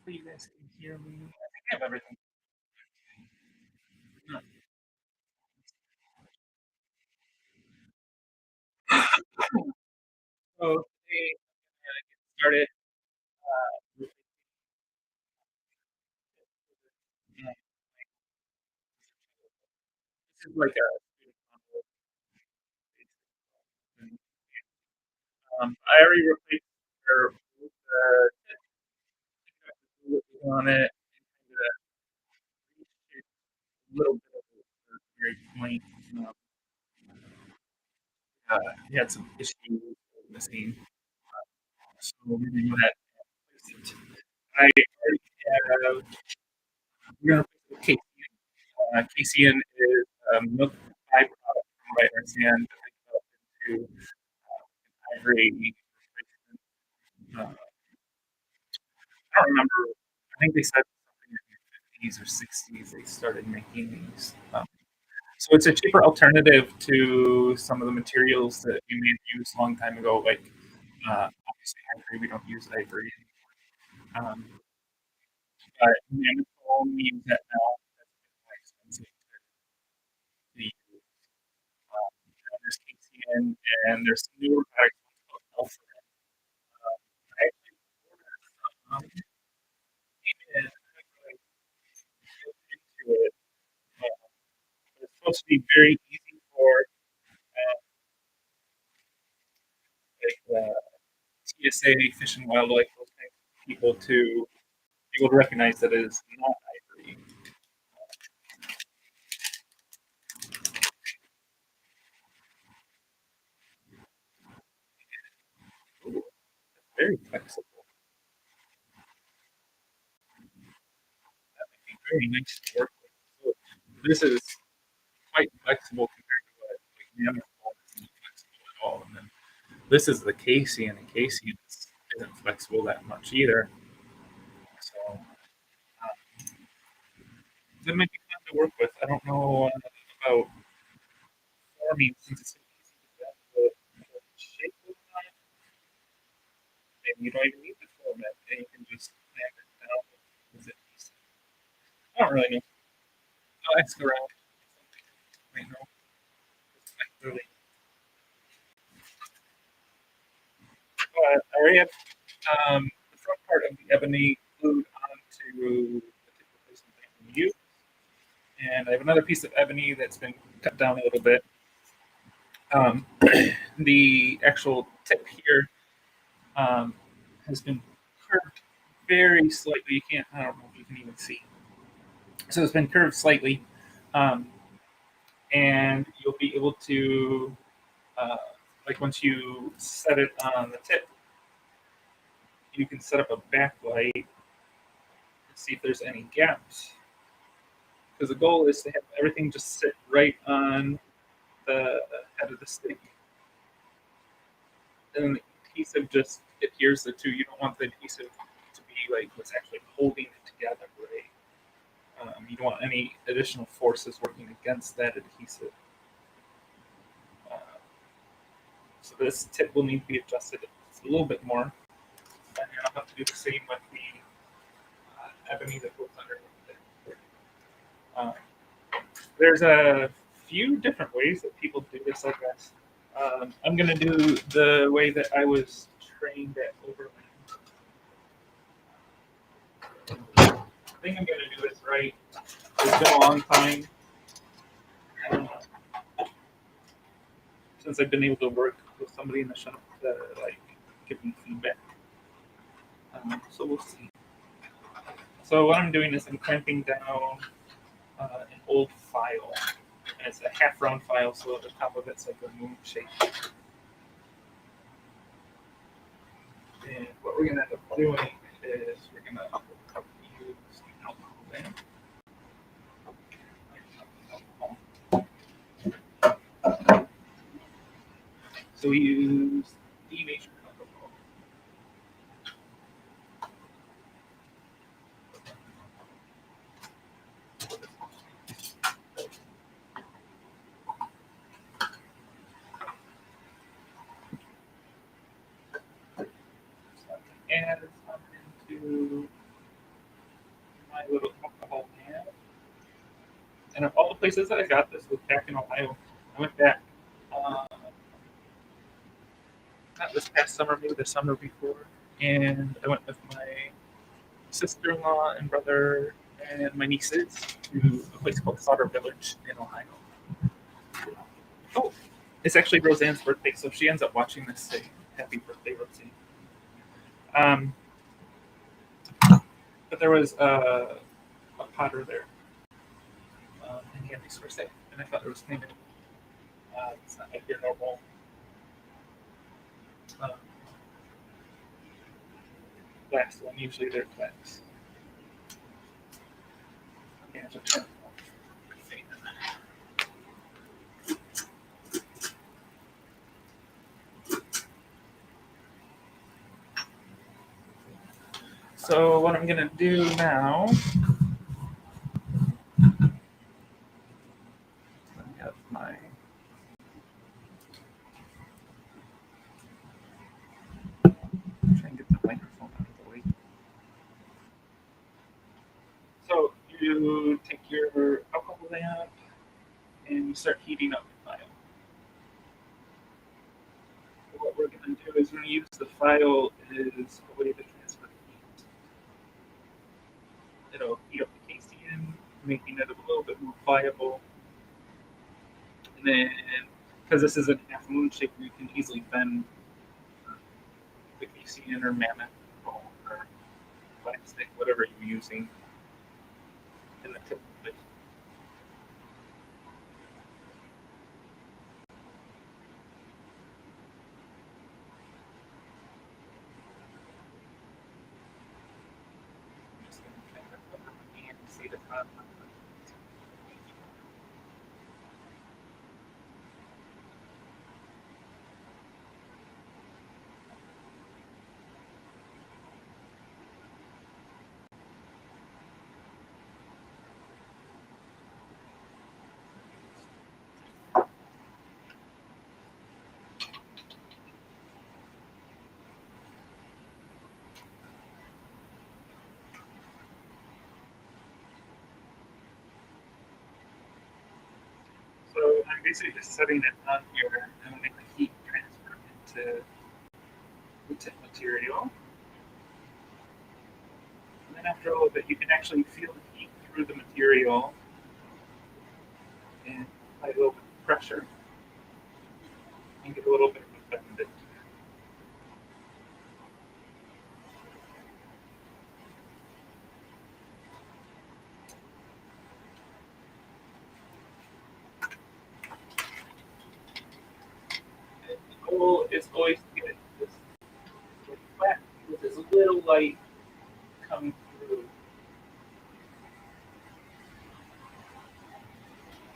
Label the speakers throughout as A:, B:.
A: Hopefully you guys can hear me. I think I have everything. So today I'm gonna get started. With this is like a student combo. I already replaced or moved the on it and kind of a little bit of a very point. Um, he had some issues with the scene, so we're gonna go ahead and replace it. I already have. We're gonna replace it with casein. Casein is a milk byproduct from vitamin sand that developed into ivory replacement. I don't remember. I think they said something in the 50s or 60s they started making these. So it's a cheaper alternative to some of the materials that we may have used a long time ago, like obviously ivory. We don't use ivory, but nanofilm we use that now. That's a bit more expensive to use. And there's KCN, and there's some newer products called Alpha. I actually ordered some and I haven't really looked into it. Uh, but it's supposed to be very easy for TSA, Fish and Wildlife, those kinds of people to be able to recognize that it is not ivory. Ooh, very flexible. That might be very nice to work with. So this is quite flexible compared to what like Neanderthal isn't flexible at all. And then this is the casein, and casein isn't flexible that much either. So that might be fun to work with. I don't know about forming since it's so easy to bend the shape of it. Maybe you don't even need the format, and you can just clamp it down with it. I don't really know. I'll ask around. I know. Really. But I already have the front part of the ebony glued onto the tip replacement that I'm going to use. And I have another piece of ebony that's been cut down a little bit. Um, the actual tip here has been curved very slightly. You can't, I don't know if you can even see. So it's been curved slightly. Um, and you'll be able to, uh, like once you set it on the tip, you can set up a backlight and see if there's any gaps. Because the goal is to have everything just sit right on the head of the stick. And then the adhesive just adheres the two. You don't want the adhesive to be like what's actually holding it together, right? You don't want any additional forces working against that adhesive. Uh, so this tip will need to be adjusted a little bit more. And I'll have to do the same with the ebony that goes underneath it. Um, there's a few different ways that people do this, I guess. I'm going to do the way that I was trained at Overland. I think I'm going to do this right. It's been a long time uh, since I've been able to work with somebody in the shop to like give me feedback. So we'll see. So what I'm doing is I'm clamping down an old file, and it's a half round file, so the top of it's like a moon shape. And what we're gonna end up doing is we're gonna use the alcohol lamp. So we use denatured alcohol. Add some into my little alcohol can. And of all the places that I got this was back in Ohio. I went back, not this past summer, maybe the summer before, and I went with my sister-in-law and brother and my nieces to a place called Slaughter Village in Ohio. Oh, it's actually Roseanne's birthday, so if she ends up watching this, say happy birthday, Roseanne. But there was a potter there, and he had these for sale, and I thought it was kind of it's not like your normal glass one. Usually they're glass. Yeah, so So what I'm gonna do now, I have my try and get the microphone out of the way. So you take your alcohol lamp and you start heating up the file. What we're gonna do is we're gonna use the file as a way to transfer heat. It'll heat up the casein, making it a little bit more pliable. And then, because this is a half moon shape, you can easily bend the casein or mammoth bone or plastic, whatever you're using in the tip of it. I'm just going to kind of cover my hand to see the top. So I'm basically just setting it on here and letting the heat transfer into the tip material. And then after a little bit, you can actually feel the heat through the material and apply a little bit of pressure and get a little bit of a bend. The goal is always to get this flat with this little light coming through.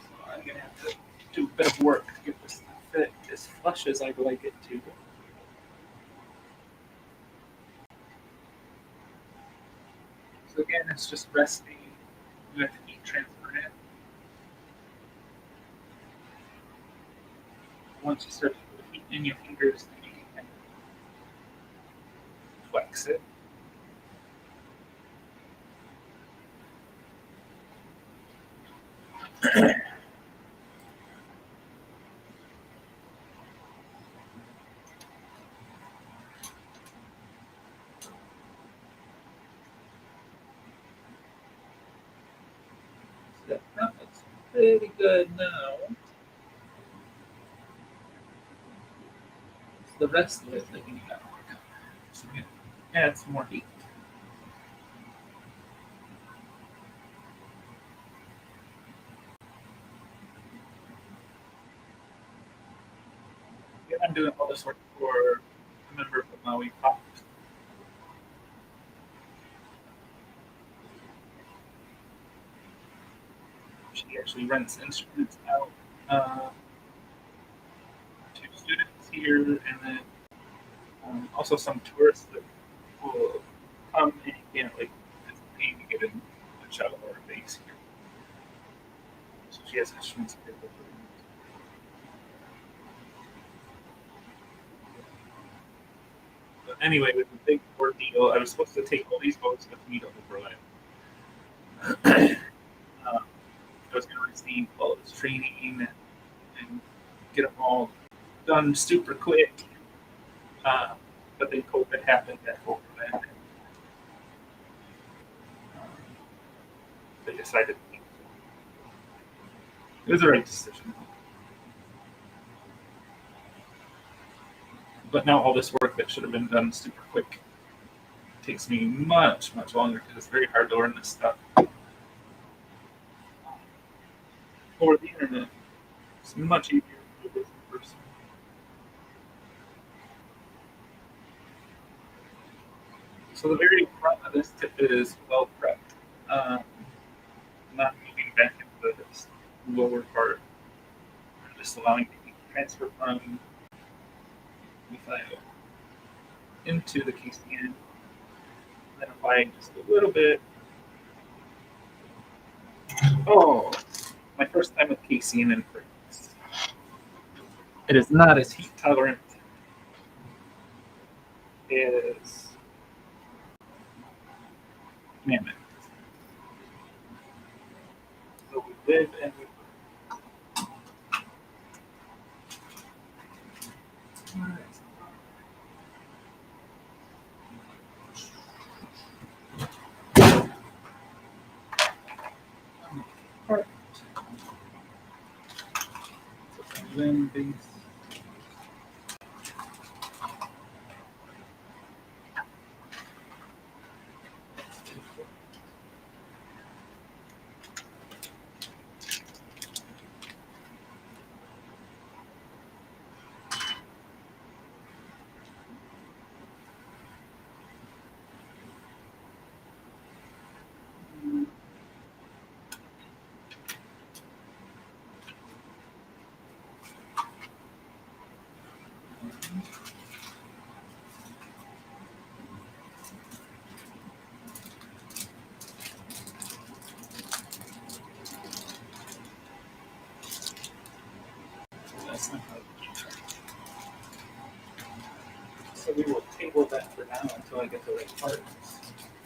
A: So I'm going to have to do a bit of work to get this to fit as flush as I'd like it to. So again, it's just resting. You have to heat transfer in. Once you start to put the heat in your fingers, then you can kind of flex it. So that looks pretty good now. It's the rest of it that we got to work on. So we add some more heat. this work for a member of the Maui Pop. She actually rents instruments out to students here, and then also some tourists that will come and can't like pay to get in a cello or a bass here. So she has instruments available for them. But anyway, with the big ordeal, I was supposed to take all these boats with me to overlap. I was going to receive all this training and get them all done super quick. But then COVID happened that overlap. They decided it was the right decision. But now all this work that should have been done super quick takes me much, much longer because it's very hard to learn this stuff over the internet. It's much easier to do this in person. So the very front of this tip is well prepped. Not moving back into this lower part. I'm just allowing the heat transfer from the file into the casein. Then applying just a little bit. Oh, my first time with casein in France. It is not as heat tolerant as mammoth. So we live and we learn. Part. Then base. That's not how so we will table that for now until I get the right parts,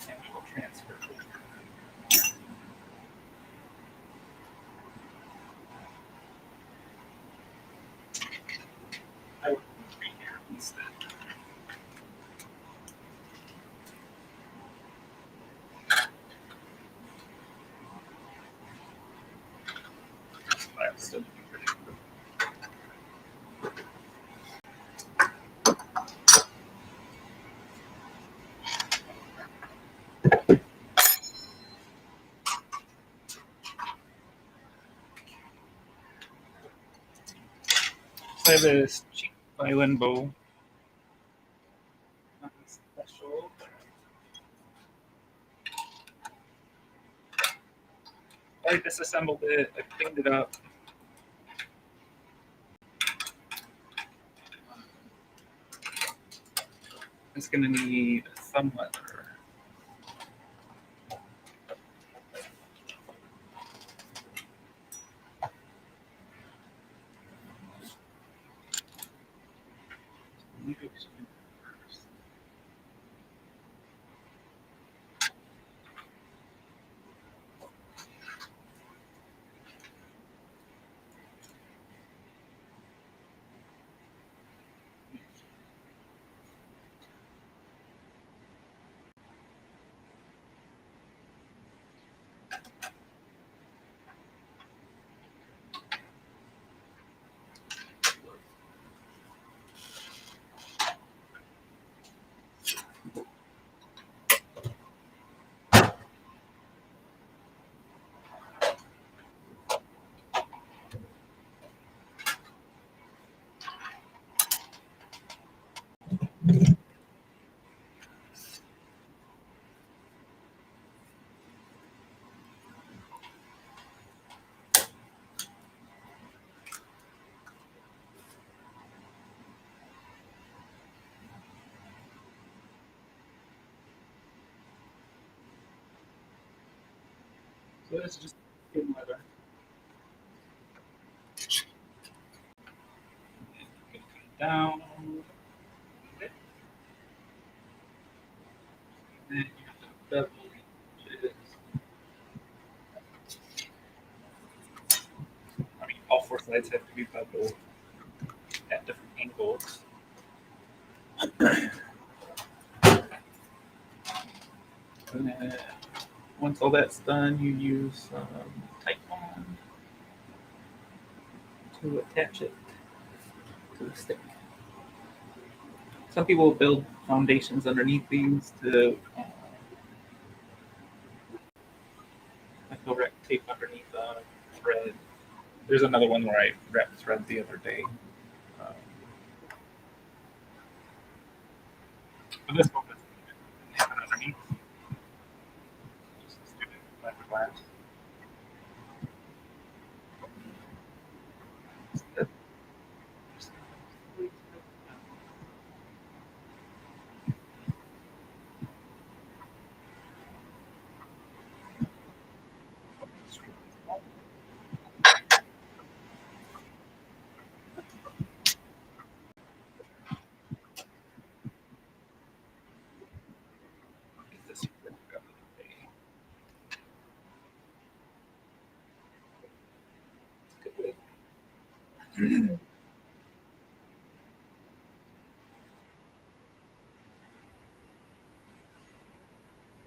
A: and we will transfer. I will be here instead. I'm still looking pretty good. So I have this cheap violin bow. Nothing special. I disassembled it. I cleaned it up. It's going to need some leather. So this is just skin leather. And down. And then you have to bevel edges. I mean, all four sides have to be beveled at different angles. And then once all that's done, you use tight bond to attach it to the stick. Some people build foundations underneath these to like they'll wrap tape underneath thread. There's another one where I wrapped thread the other day. Um, but this one doesn't have it underneath. Just do it like glass. Get this out of the way.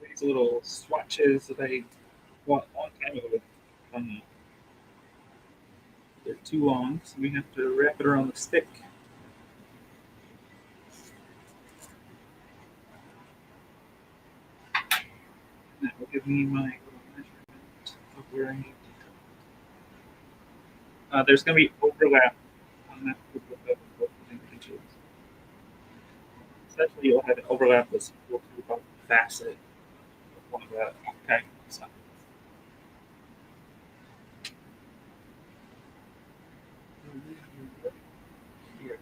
A: These little swatches that I bought a long time ago. Um, they're too long, so we have to wrap it around the stick. And that will give me my little measurement of where I need to. There's going to be overlap on that group of both inches. Essentially, you'll have an overlap that's equal to about the facet of one of the octagonal sides. Here.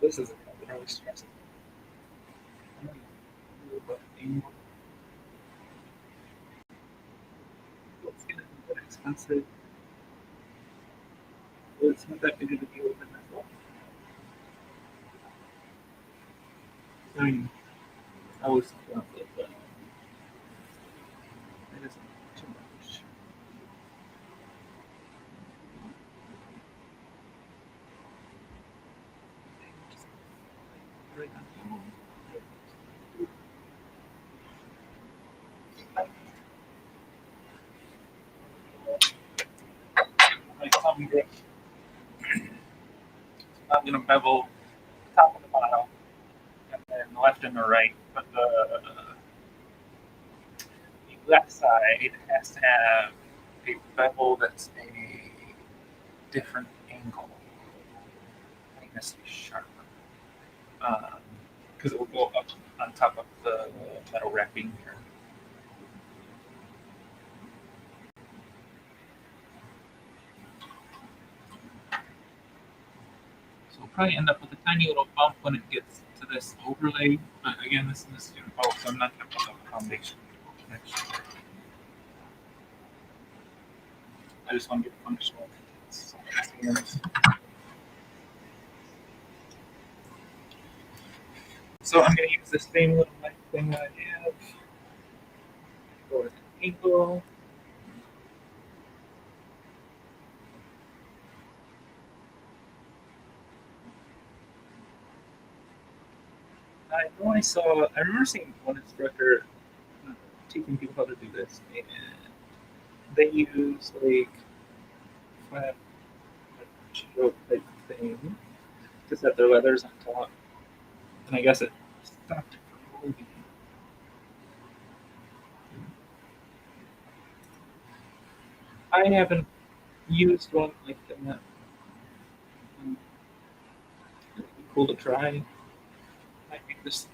A: This is really stressing. It's going to be more expensive. Well, it's not that big of a deal with as well. I mean, I was thought that it isn't too much. Right now. My thumb grip. I'm going to bevel the top and the bottom, and then the left and the right. But the left side has to have a bevel that's a different angle. I think it has to be sharper. Because it will go up on top of the metal wrapping here. So we'll probably end up with a tiny little bump when it gets to this overlay. But again, this is a student bulk, so I'm not going to put up a foundation next year. I just want to get functional. So I'm going to use the same little knife thing that I have for the ankle. I remember seeing one instructor teaching people how to do this, and they use like flat choke type thing to set their leathers on top, and I guess it stopped moving. I haven't used one like that. It'd be cool to try. Might make this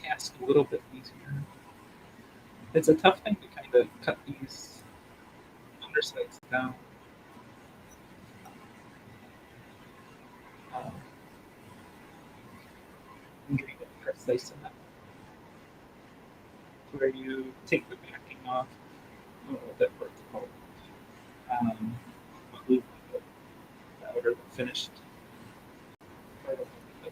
A: task a little bit easier. It's a tough thing to kind of cut these undersides down. Um, and getting it precise enough where you take the backing off. I don't know what that part's called. What loop the outer, the finished part of the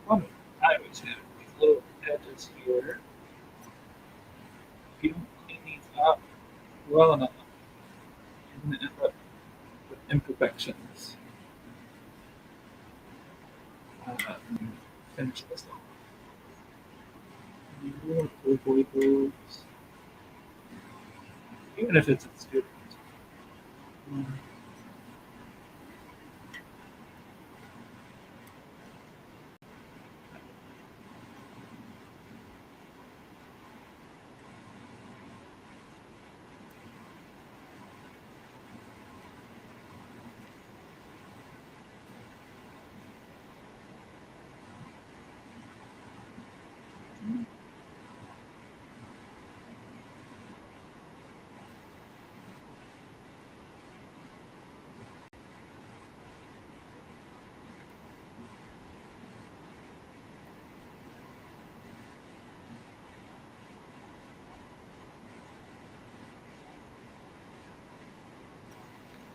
A: cover. I always have these little edges here. If you don't clean these up well enough, you're going to end up with imperfections. Finish this off. Avoid those, even if it's a student. Um,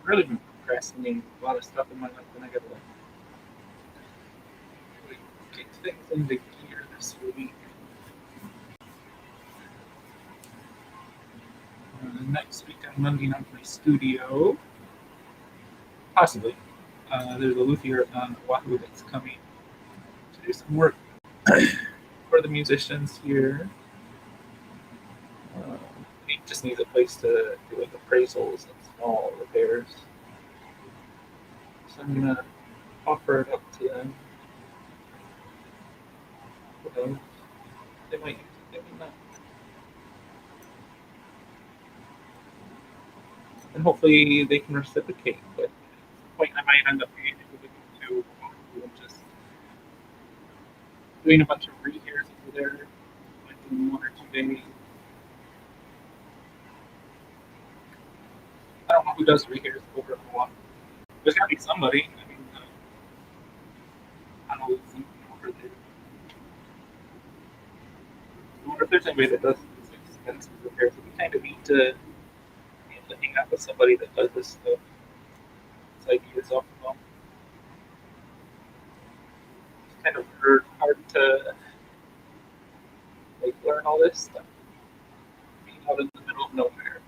A: really been procrastinating a lot of stuff in my life, and I gotta like, kick things into gear this week. Next week I'm Monday out my studio. Possibly. There's a luthier on Oahu that's coming to do some work for the musicians here. He just needs a place to do like appraisals and small repairs. So I'm gonna offer it up to them. They might use it, they might not. And hopefully they can reciprocate. But at some point, I might end up being able to just doing a bunch of rehears over there, like in 1 or 2 days. I don't know who does rehears over in Hawaii. There's got to be somebody. I mean, I don't know who's over there. I wonder if there's anybody that does these expensive repairs. It'd be kind of neat to hang out with somebody that does this stuff. It's ideas off of them. It's kind of hard to like learn all this stuff being out in the middle of nowhere.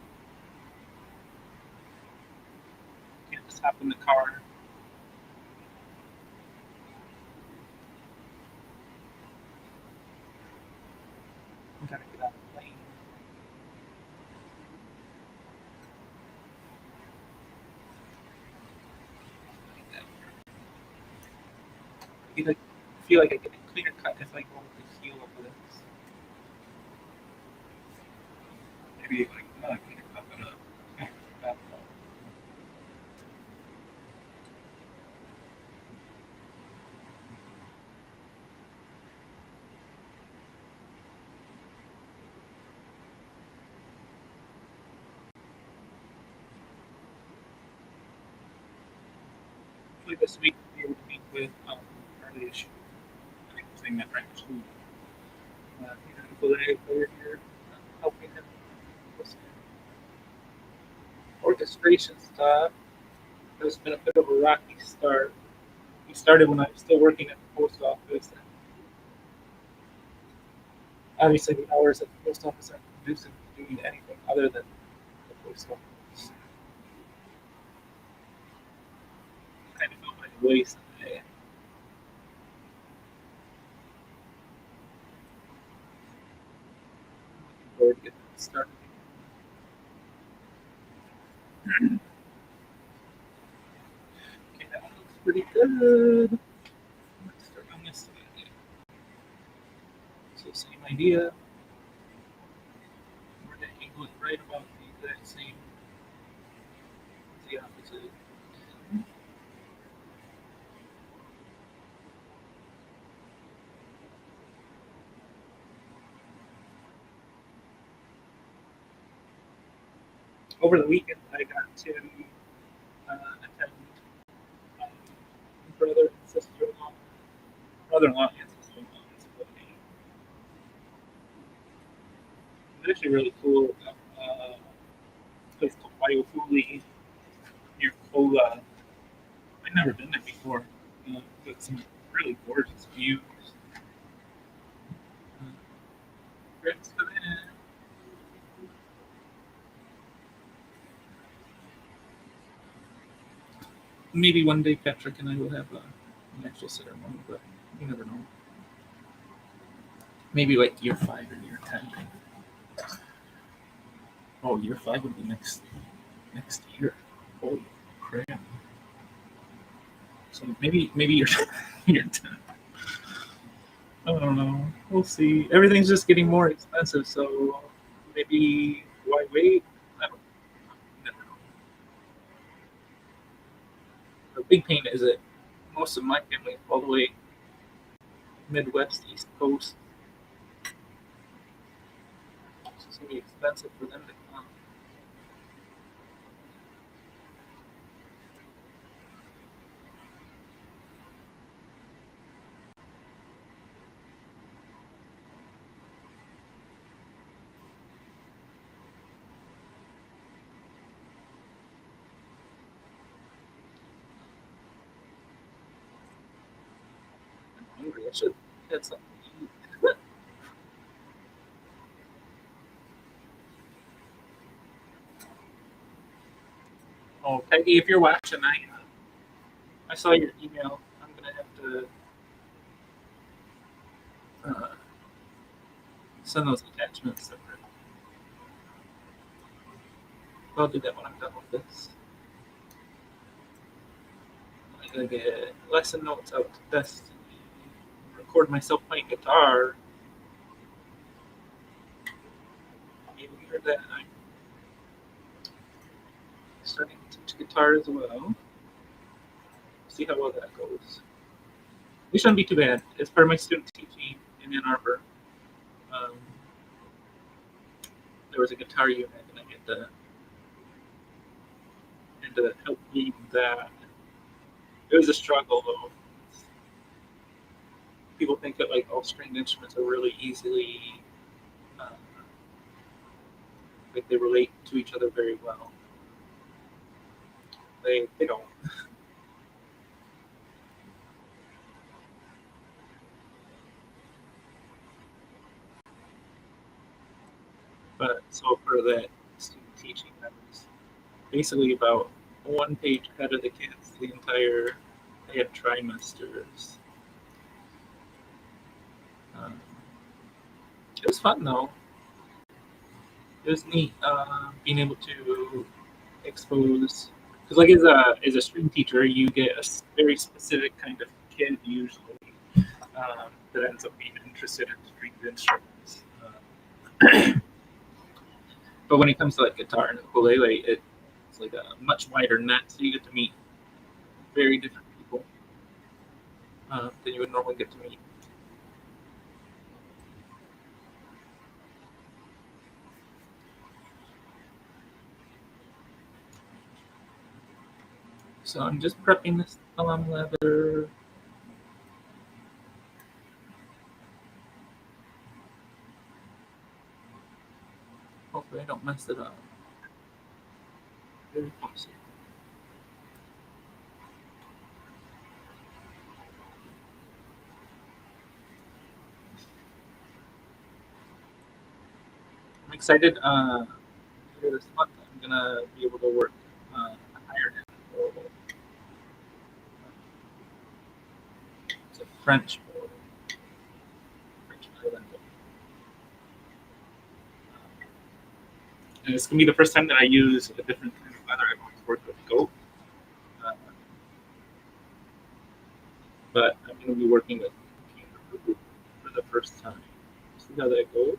A: You can't just hop in the car. You gotta get on the plane. I feel like I get a clear cut if I go with the heel over this. Maybe like not a clear cut, but a hopefully this week we'll be able to meet with early issue. I think I'm saying that right. They're here helping him with some orchestration stuff. It's been a bit of a rocky start. We started when I was still working at the post office. And obviously, the hours at the post office aren't conducive to doing anything other than the post office. Kind of felt like a waste today. Looking forward to getting that started. Okay, that one looks pretty good. Let's start on this side. So same idea. We're going to angle it right about the exact same as the opposite. Over the weekend, I got to attend my brother and sister-in-law, brother-in-law and sister-in-law's wedding. It's actually really cool. This place called Waiofuli near Kola. I've never been there before. But some really gorgeous views. Uh, Great for that. Maybe one day Patrick and I will have an actual ceremony, but you never know. Maybe like year 5 or year 10. Oh, year 5 would be next year. Holy crap! So maybe year year 10. I don't know. We'll see. Everything's just getting more expensive, so maybe why wait? I don't never know. The big pain is that most of my family is all the way Midwest, East Coast. So it's gonna be expensive for them to come. I'm hungry. I should get something to eat. Oh, Peggy, if you're watching, I saw your email. I'm gonna have to send those attachments separate. I'll do that when I'm done with this. I'm gonna get lesson notes out to Destiny. Record myself playing guitar. Maybe you heard that. I'm starting to teach guitar as well. See how well that goes. It shouldn't be too bad. It's part of my student teaching in Ann Arbor. Um, there was a guitar unit, and I had to help lead that. It was a struggle, though. People think that like all stringed instruments are really easily uh, like they relate to each other very well. They don't. But so for that student teaching, I was basically about one page ahead of the kids the entire. They had trimesters. Um, it was fun though. It was neat being able to expose because like as a string teacher you get a very specific kind of kid usually that ends up being interested in stringed instruments. But when it comes to like guitar and ukulele, it's like a much wider net, so you get to meet very different people than you would normally get to meet. So I'm just prepping this leather. Hopefully I don't mess it up. Very possible. I'm excited. Later this month, I'm gonna be able to work higher end. It's a French board, French island. And it's gonna be the first time that I use a different kind of leather. I've always worked with goat, uh, but I'm gonna be working with kangaroo for the first time. See how that goes.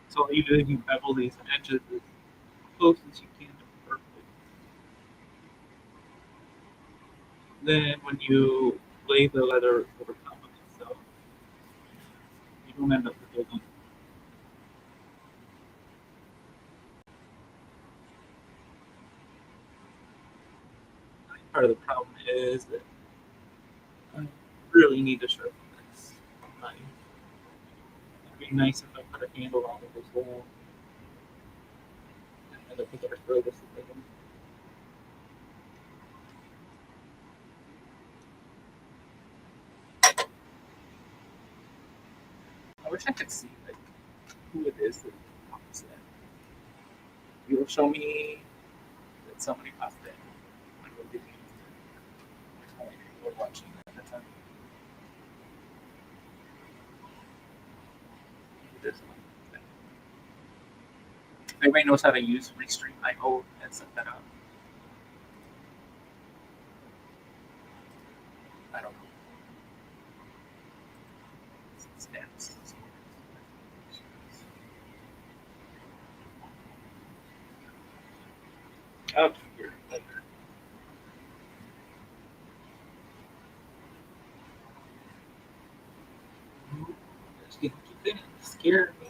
A: So all you do is you bevel these edges as close as you can to perfect. Then when you lay the leather over top of itself, don't end up building. Part of the problem is that I really need to sharpen this. It'd be nice if I put a handle on it as well. And end up with our furthest thing. I wish I could see like who it is that pops in. You will show me that somebody popped in. I will give you how many people are watching at the time. This one. Everybody knows how to use Restream IO and set that up. I don't know. Stamps. Oh, here. Just get it scared me.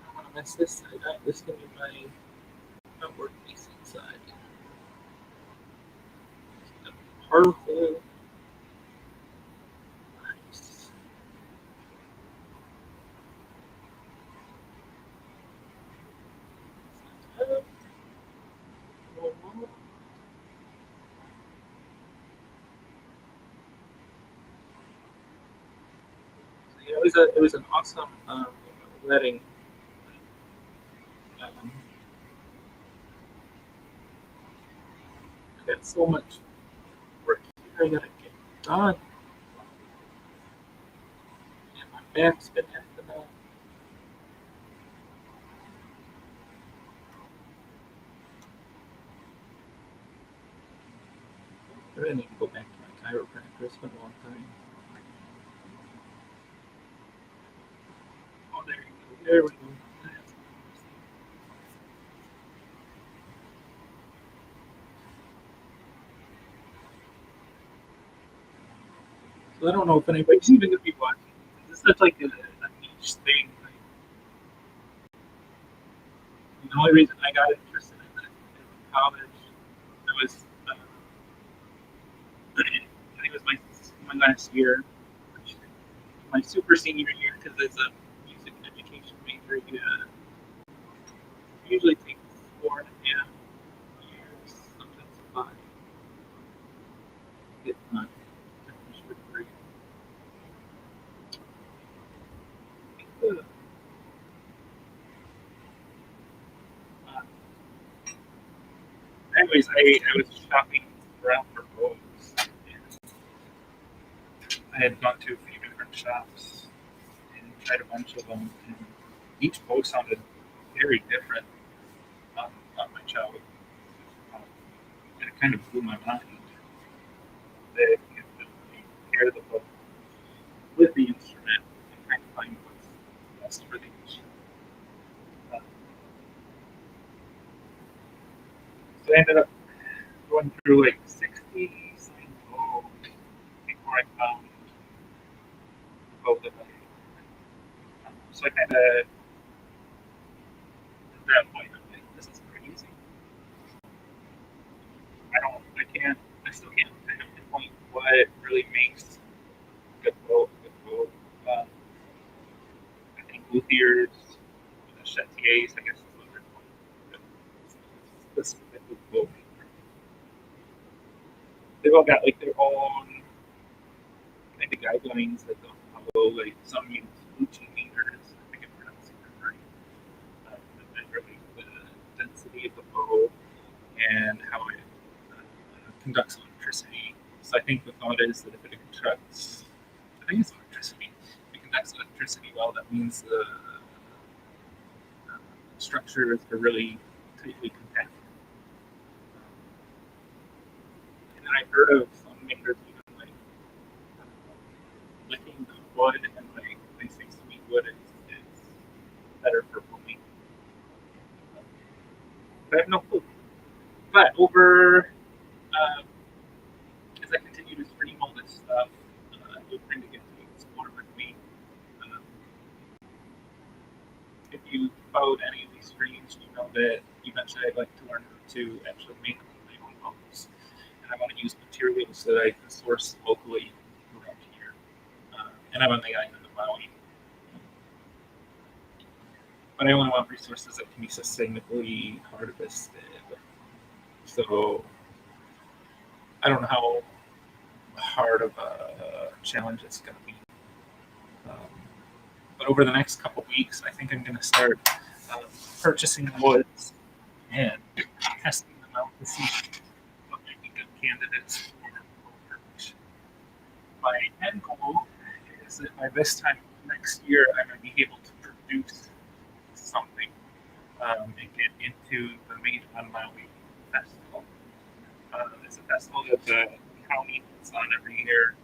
A: I want to mess this side up. This can be my work facing side. Perfect. Nice. It was an awesome wedding. I got so much work here I gotta get done. And my back's been acting up. I really need to go back to my chiropractor. It's been a long time. Oh, there you go. There we go. So I don't know if anybody's even gonna be watching. This is like a niche thing. Like, the only reason I got interested in it in college, it was I think it was my last year, my super senior year, because it's a music education major. Usually takes 4.5 years, sometimes 5. Get my finish the degree. Uh, Anyways, I was shopping around for clothes. And I had gone to a few different shops and tried a bunch of them, and each bow sounded very different on my child. Um, and it kind of blew my mind that you could pair the bow with the instrument and kind of find what's best for the instrument. Uh, so I ended up going through like 60 signed bows before I found the bow that I. So I kind of, at that point, I'm like, this is pretty easy. I still can't kind of pinpoint what really makes a good bow a good bow. Um, I think luthiers, the chetiers, I guess those are called. This type of bow maker. They've all got like their own kind of guidelines that they'll follow. Like some use Gucci meters, I think I'm pronouncing that right. To measure like the density of the bow and how it conducts electricity. So I think the thought is that if it conducts, I think it's electricity. If it conducts electricity well, that means the structures are really tightly compacted. And then I've heard of some makers even like licking the wood, and like they say sweet wood is better for foaming. But I have no clue. But over as I continue to stream all this stuff, you'll kind of get to explore with you followed any of these streams, you know that eventually I'd like to learn how to actually make my own bows. And I want to use materials that I can source locally around here. And I'm on the island of Maui. But I only want resources that can be sustainably harvested. So I don't know how hard of a challenge it's going to be. Um, but over the next couple weeks, I think I'm going to start um, purchasing woods and testing them out to see what might be good candidates for Workbench. My end goal is that by this time next year, I might be able to produce something and get into the Made on Maui festival. It's a festival that the county puts on every year.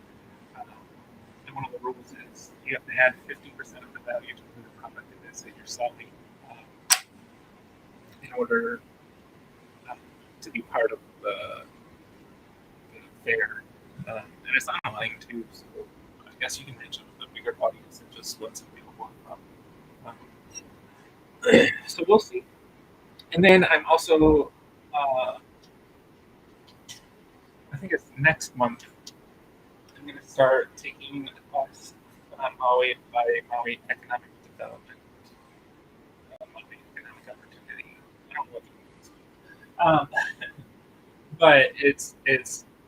A: And one of the rules is you have to add 50% of the value to the product it is that you're selling in order to be part of the fair. And it's online too, so I guess you can reach a bigger audience than just what's available. So we'll see. And then I'm also, I think it's next month, I'm going to start taking a class on Maui by Maui Economic Development. Maui Economic Opportunity. I don't know what it means. But it's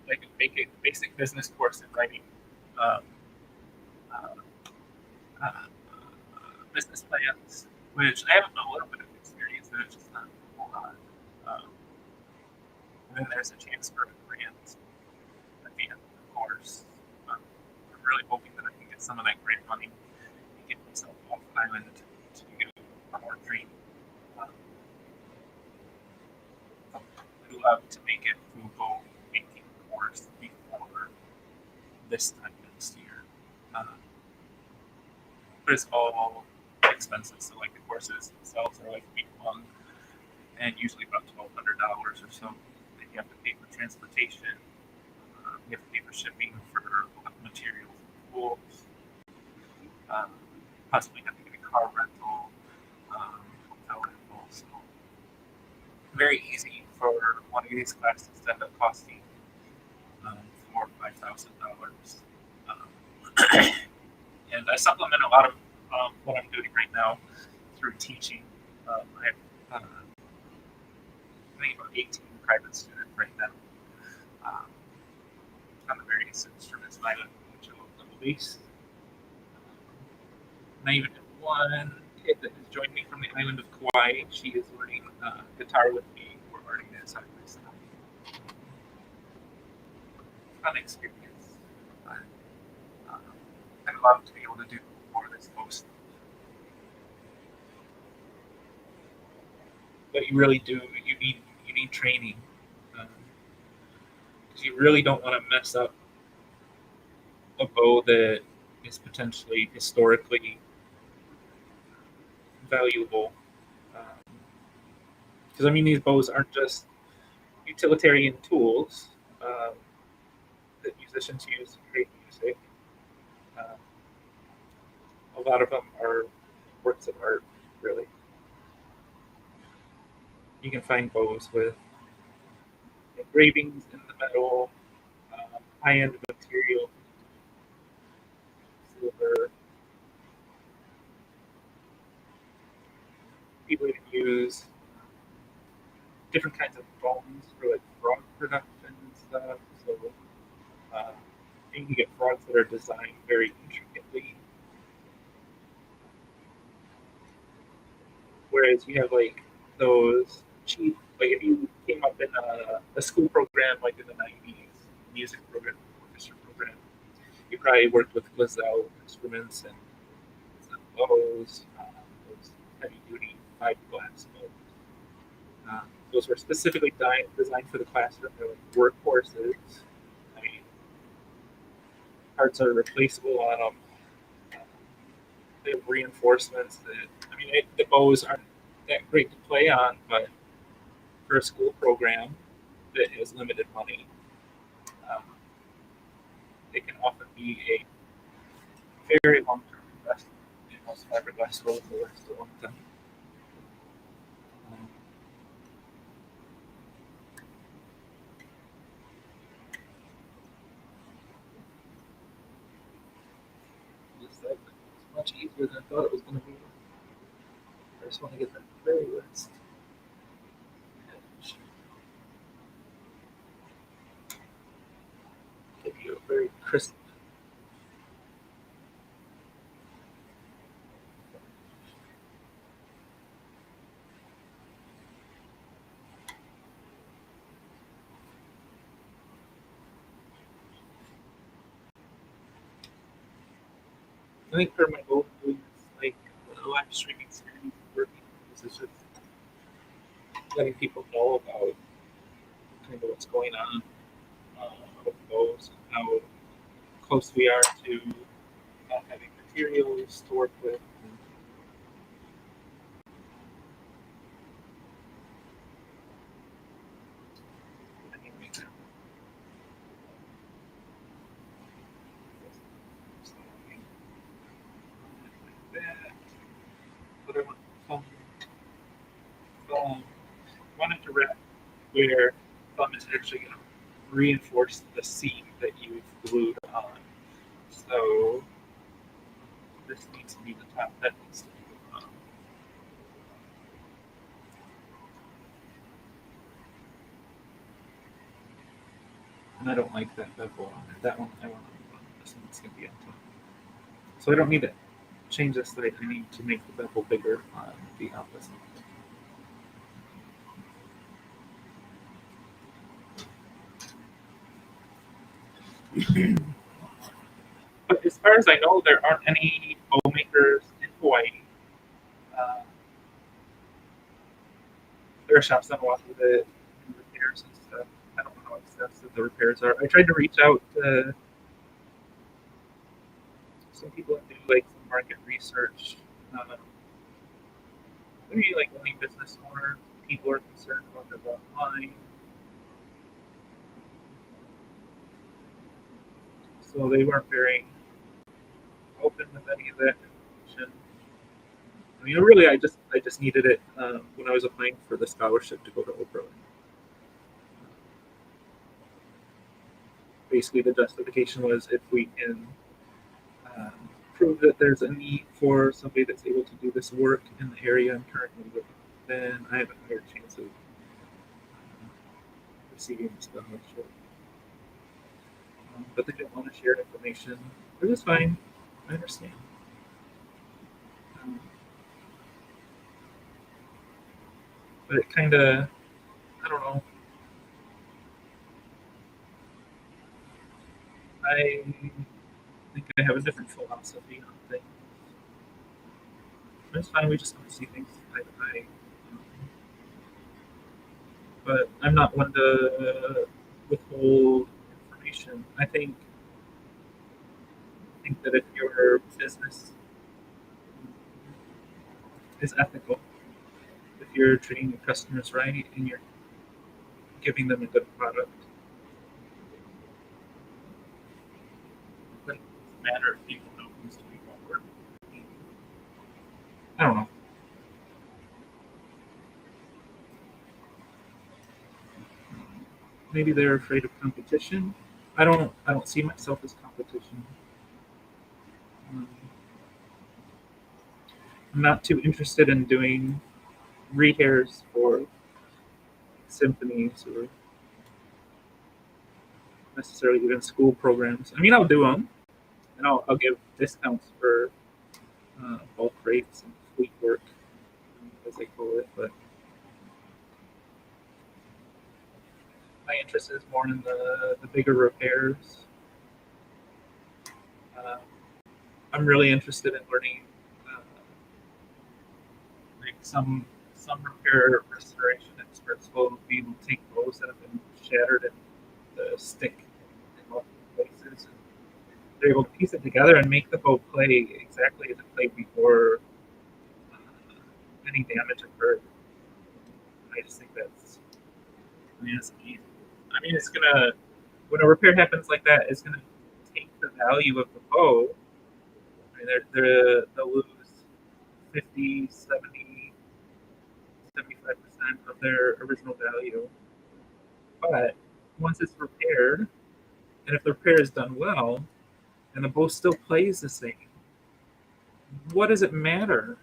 A: like a basic business course in writing um, uh, uh, business plans, which I have a little bit of experience in, it's just not a whole lot. Um, and then there's a chance for a grant at the end of the course. I'm really hoping that I can get some of that grant money and get myself off island to do more training. Um, I'd love to make it through both making the course before this time next year. Uh, but it's all expensive. So like the courses themselves are like week long and usually about $1,200 or so. Then you have to pay for transportation. You have to pay for shipping for materials and tools. Um, Possibly have to get a car rental, hotel rental. So very easy for one of these classes to end up costing $4,000 or $5,000. And I supplement a lot of what I'm doing right now through teaching. I have, I think about 18 private students right now on the various instruments I which are level based. And I even have one kid that has joined me from the island of Kauai. She is learning guitar with me. We're learning it side by side. Fun experience. But, uh, I'd love to be able to do more of this most. But you really do. You need training because you really don't want to mess up a bow that is potentially historically valuable. Because I mean, these bows aren't just utilitarian tools that musicians use to create music. Uh, a lot of them are works of art, really. You can find bows with engravings in the metal, high-end material, silver. People even use different kinds of bones for like frog production and stuff. So uh, you can get frogs that are designed very intricately. Whereas you have like those cheap, like if you came up in a school program like in the 90s, music program, orchestra program, you probably worked with Glazell instruments and bows, those heavy duty fiberglass bows. Those were specifically designed for the classroom. They're like workhorses. I mean, parts are replaceable on them. They have reinforcements that, I mean, the bows aren't that great to play on, but for a school program that has limited money, um, they can often be a very long term investment. Most fiberglass bows will last a long time. much easier than I thought it was going to be. I just want to get that very last edge. Give you a very crisp. I think part of my goal of doing this, like the live streaming series, working, is just letting people know about kind of what's going on, how it goes, how close we are to not having materials to work with. Anyway, like that. But I um, wanted to wrap where thumb is actually going to reinforce the seam that you've glued on. So this needs to be the top. That needs to be the bottom. And I don't like that bevel on it. That one I want on the bottom. This one's going to be on top. So I don't need to change this side. I need to make the bevel bigger on the opposite. But as far as I know, there aren't any bow makers in Hawaii. Uh, there are shops that walk with it and repairs and stuff. I don't know how extensive the repairs are. I tried to reach out to some people that do like some market research. Maybe like only business owners, people are concerned about their bottom line. So they weren't very open with any of that information. I mean, really, I just needed it when I was applying for the scholarship to go to Oprah. Basically, the justification was if we can um, prove that there's a need for somebody that's able to do this work in the area I'm currently living, then I have a higher chance of receiving the scholarship. But they didn't want to share information, which is fine. I understand. Um, but it kind of, I don't know. I think I have a different philosophy on things. It's fine. We just want to see things eye to eye. Um, but I'm not one to withhold information. I think that if your business is ethical, if you're treating your customers right and you're giving them a good product, then it doesn't matter if people know who's doing what work. I don't know. Maybe they're afraid of competition. I don't see myself as competition. Um, I'm not too interested in doing rehairs for symphonies or necessarily even school programs. I mean, I'll do them, and I'll give discounts for bulk rates and fleet work, as they call it. But my interest is more in the bigger repairs. Uh, I'm really interested in learning uh, like some repair restoration experts will be able to take bows that have been shattered and the stick in multiple places, and they're able to piece it together and make the bow play exactly as it played before uh, any damage occurred. I just think that's, I mean, it's easy. I mean, it's gonna, when a repair happens like that, it's gonna take the value of the bow. I mean, they'll lose 50, 70, 75% of their original value. But once it's repaired, and if the repair is done well, and the bow still plays the same, what does it matter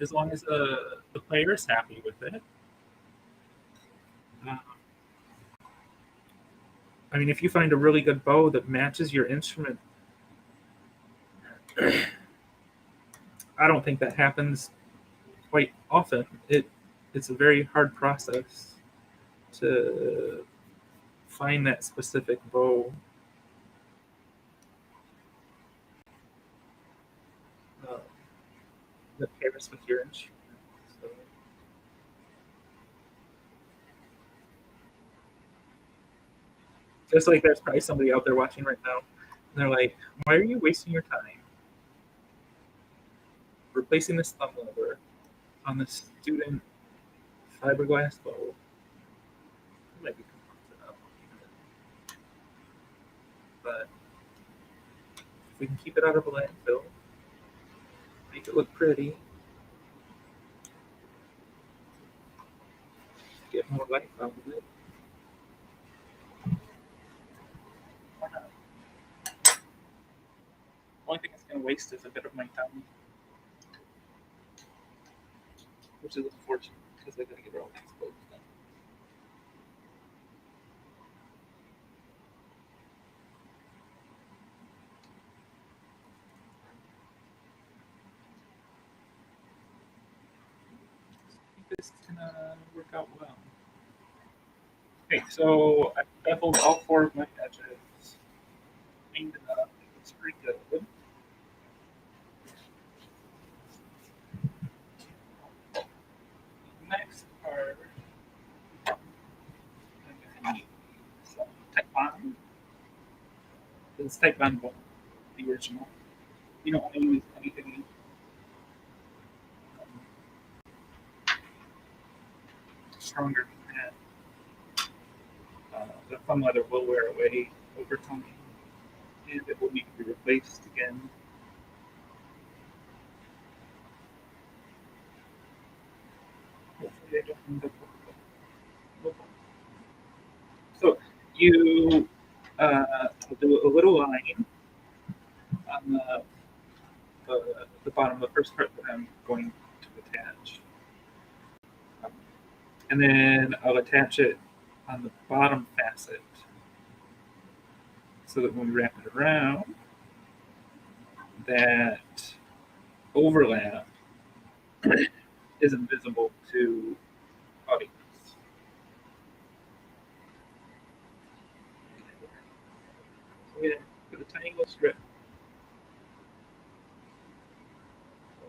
A: as long as the player is happy with it? Uh, I mean, if you find a really good bow that matches your instrument, I don't think that happens quite often. It's a very hard process to find that specific bow uh, that pairs with your instrument. So, just like there's probably somebody out there watching right now, and they're like, "Why are you wasting your time replacing this thumb lever on this student fiberglass bow?" Maybe come up, but if we can keep it out of a landfill, make it look pretty, get more life out of it, why not? The only thing it's going to waste is a bit of my time, which is unfortunate because I got to get all these bows done. I think this is going to work out well. Okay, so I beveled all four of my edges, cleaned it up. It looks pretty good. Next part, I'm going to need some Tech Bond. This is Tech Bond 1, the original. You don't want to use anything stronger than that. The thumb leather will wear away over time, and it will need to be replaced again. Hopefully, I don't end up with it. So you do a little line on the bottom, the first part that I'm going to attach. Um, and then I'll attach it on the bottom facet so that when we wrap it around, that overlap isn't visible to audience. So we're going to put a tiny little strip.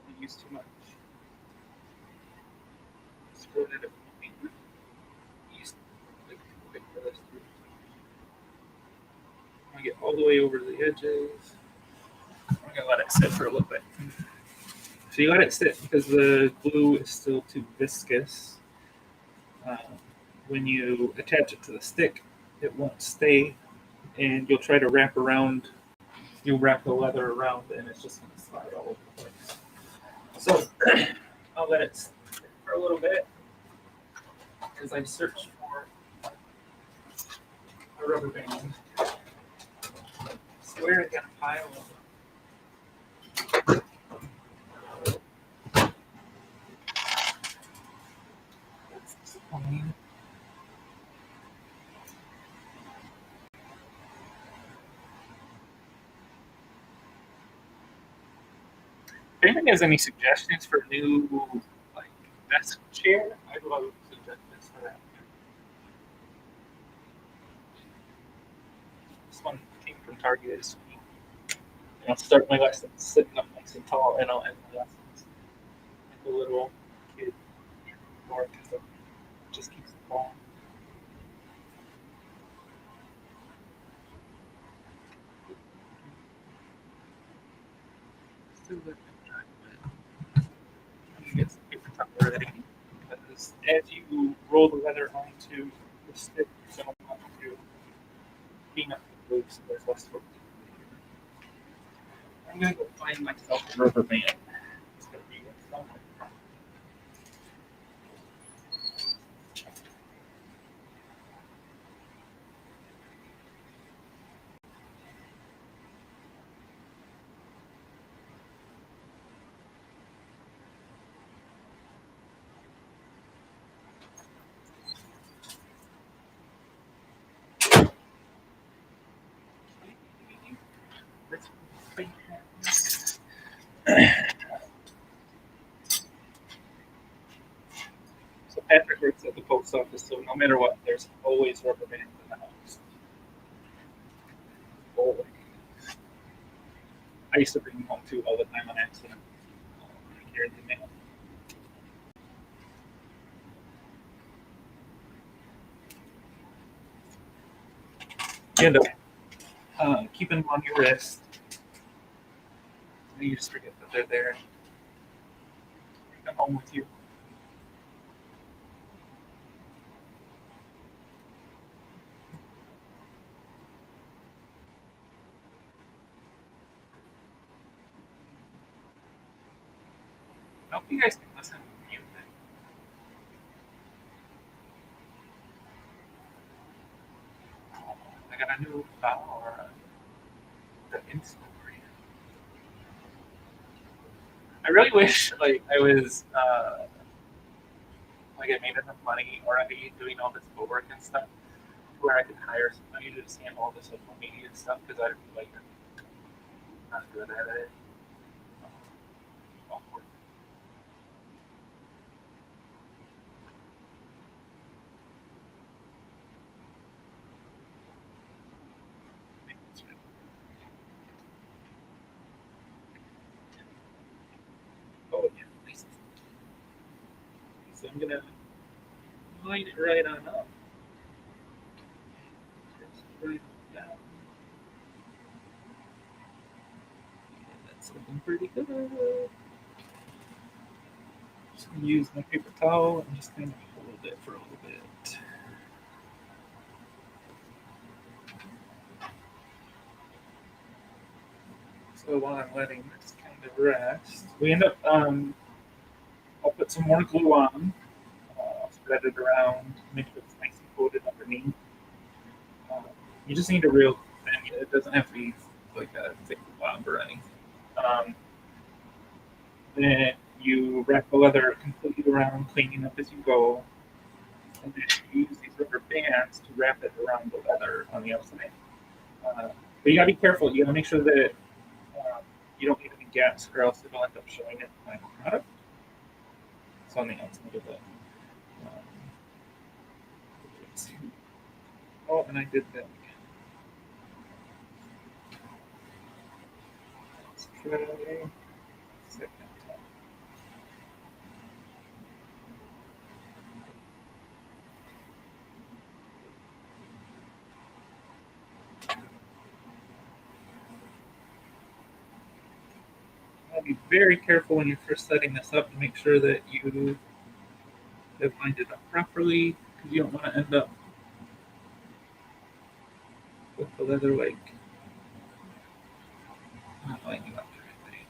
A: Don't use too much. Spread it up. Use like quick for this. I'm going to get all the way over to the edges. I'm going to let it sit for a little bit. So you let it sit because the glue is still too viscous. Uh, when you attach it to the stick, it won't stay, and you'll try to wrap around. You'll wrap the leather around, and it's just going to slide all over the place. So I'll let it sit for a little bit as I search for a rubber band. So where I got a pile of them. If anyone has any suggestions for new like desk chair, I'd love suggestions for that. This one came from Target. It's, I'll start my lessons sitting up nice and tall, and I'll end my lessons like a little kid. Or because it just keeps it falling. Still looking at it. I'm gonna get some paper towel ready because as you roll the leather onto the stick, you're going to want to clean up the glue so there's less work. I'm gonna go find myself a rubber band. It's gonna be somewhere. So Patrick works at the post office, so no matter what, there's always rubber bands in the house. Always. I used to bring them home too all the time on accident. I carried them in. You end up keeping them on your wrist. You just forget that they're there. Bring them home with you. I hope you guys can listen to music. I got a new power. The Instagram. I really wish like I was like I made enough money already doing all this footwork and stuff where I could hire somebody to just handle all the social media stuff because I feel like I'm not good at it. Awkward. Oh yeah, nice. So I'm gonna line it right on up. Just right on down. And that's looking pretty good. Just gonna use my paper towel and just kind of hold it for a little bit. So while I'm letting this kind of rest, we end up. I'll put some more glue on. I'll spread it around, make sure it's nice and coated underneath. Uh, you just need a real thin. It doesn't have to be like a thick blob or anything. Um, then you wrap the leather completely around, cleaning up as you go, and then you use these rubber bands to wrap it around the leather on the outside. But you gotta be careful. You gotta make sure that you don't leave any gaps, or else it'll end up showing it in the product. It's on the outside of it. Um, oh, and I did that again. Let's try second time. Be very careful when you're first setting this up to make sure that you have lined it up properly because you don't want to end up with the leather like not lining up the right way.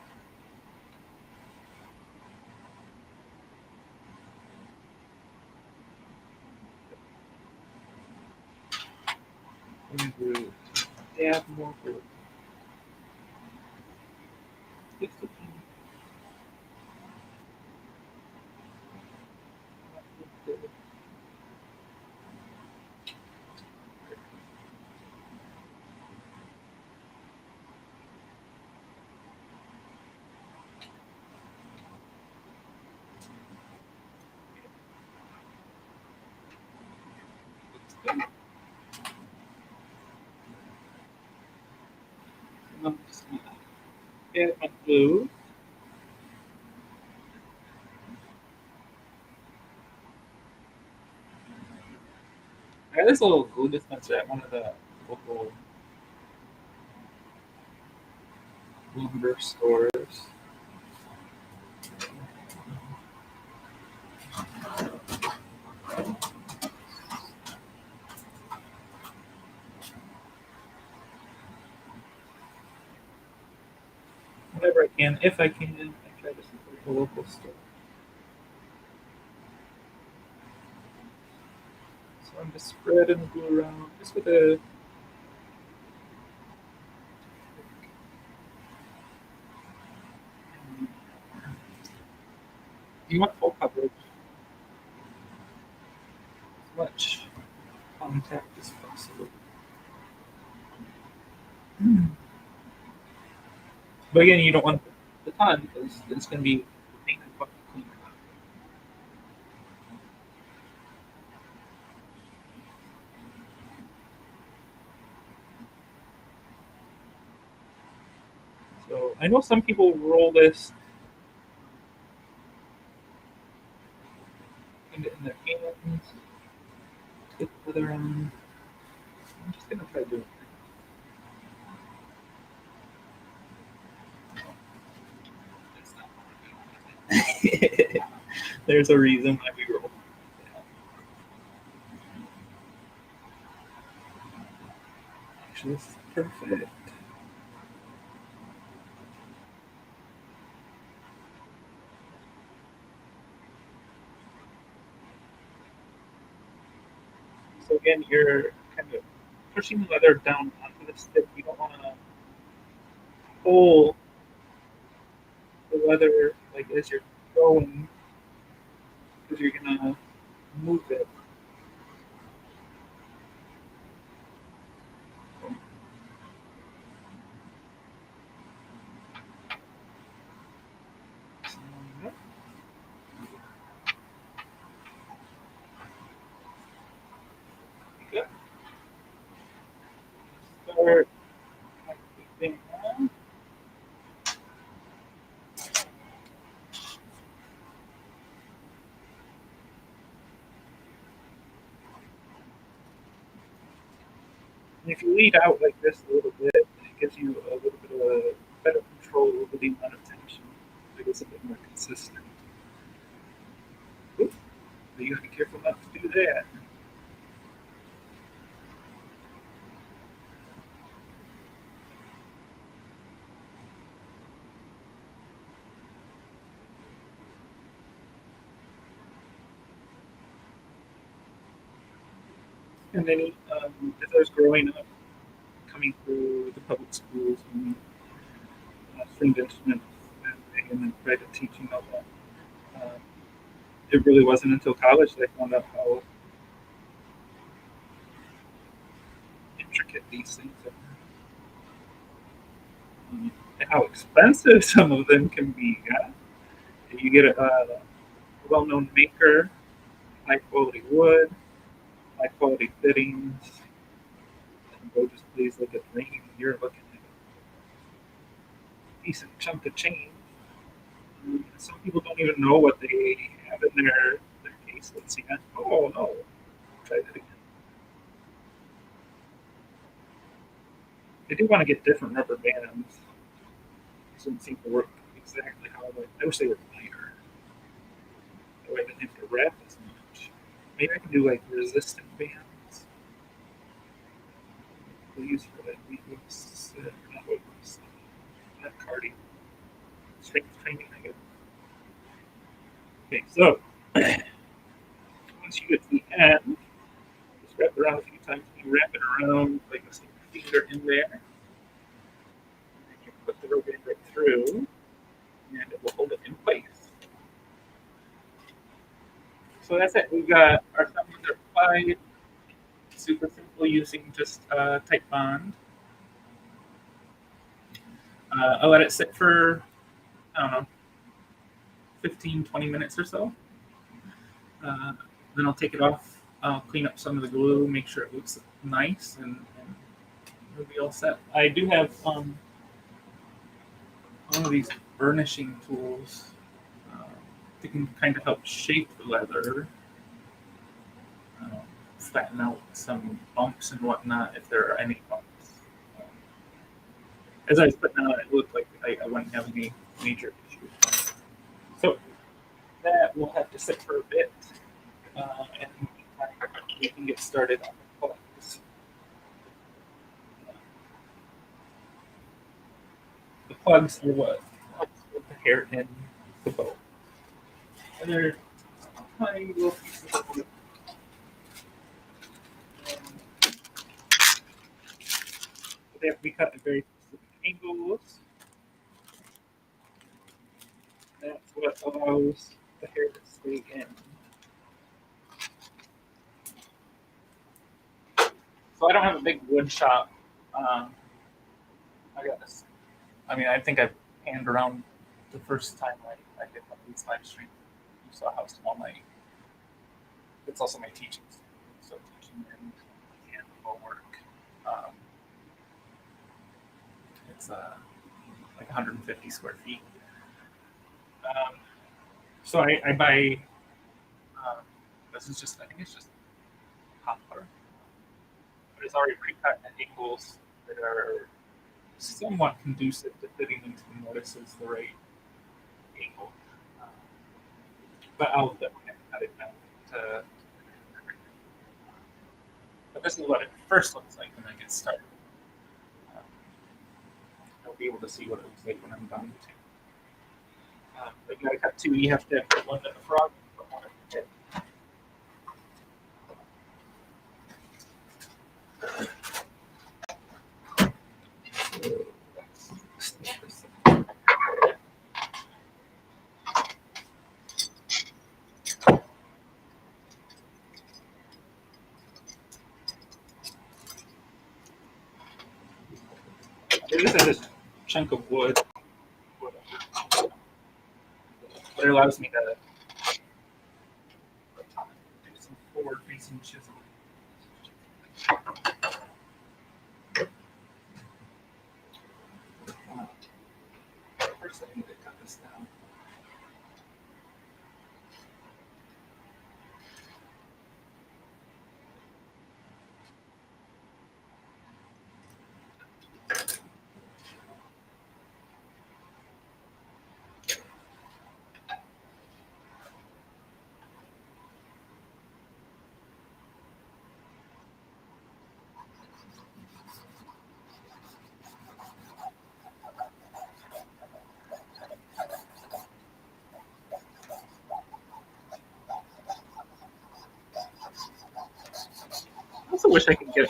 A: I'm going to add more glue. Just a tiny bit. I'm just going to add my glue. I got this little glue dispenser at one of the local lumber stores. Whatever I can, if I can, I try to support the local store. So I'm just spreading the glue around just with a. You want full coverage, as much contact as possible. But again, you don't want the ton is going to be paint and fucking clean. So I know some people roll this in their hands, get the other end. I'm just gonna try doing it. There's a reason why we roll. Actually, this is perfect. So again, you're kind of pushing the leather down onto the stick. You don't want to pull the leather like as you're going, because you're gonna move it. Good. Start moving on. And if you lead out like this a little bit, it gives you a little bit of a better control over the amount of tension. It gets a bit more consistent. Oops. But you gotta be careful not to do that. And then as I was growing up, coming through the public schools and stringed instruments and then private teaching of that, it really wasn't until college that I found out how intricate these things are, and how expensive some of them can be. Yeah? You get a well-known maker, high quality wood, high quality fittings, and go just please look at the ring. You're looking at a decent chunk of change. Some people don't even know what they have in their case. Let's see. Oh no, try that again. I do want to get different rubber bands. This doesn't seem to work exactly how I wish they were lighter. That way I didn't have to wrap as much. Maybe I can do like resistant bands. We'll use for like weakness, not weakness, not cardio, strength training. I guess. Okay, so once you get to the end, just wrap it around a few times. You wrap it around like a single finger in there, and then you put the rubber band right through, and it will hold it in place. So that's it. We've got our thumbs are applied. Super simple using just tight bond. I'll let it sit for, I don't know, 15, 20 minutes or so. Uh, then I'll take it off. I'll clean up some of the glue, make sure it looks nice, and it'll be all set. I do have one of these burnishing tools uh, that can kind of help shape the leather, uh, flatten out some bumps and whatnot if there are any bumps. Um, as I was putting on, it looked like I wouldn't have any major issues. So that will have to sit for a bit, and we can get started on the plugs. The plugs are what helps with the hair in the bow. And they're tiny little pieces of wood. They have to be cut at very specific angles. That's what allows the hair to stay in. So I don't have a big wood shop. I got this. I mean, I think I've panned around the first time I did one of these live streams, you saw how small my it's also my teaching studio. So teaching and mechanical work. Um, it's like 150 square feet. Um, so I buy. Um, this is just I think it's just poplar, but it's already pre-cut at angles that are somewhat conducive to fitting into the mortises the right angle. Um, but I'll definitely have to cut it down to. But this is what it first looks like when I get started. Um, I'll be able to see what it looks like when I'm done too. But you gotta cut two. You have to put one in the frog, put one in the tip. This is a chunk of wood, but it allows me to do some forward-facing chiseling. First, I need to cut this down. I also wish I could get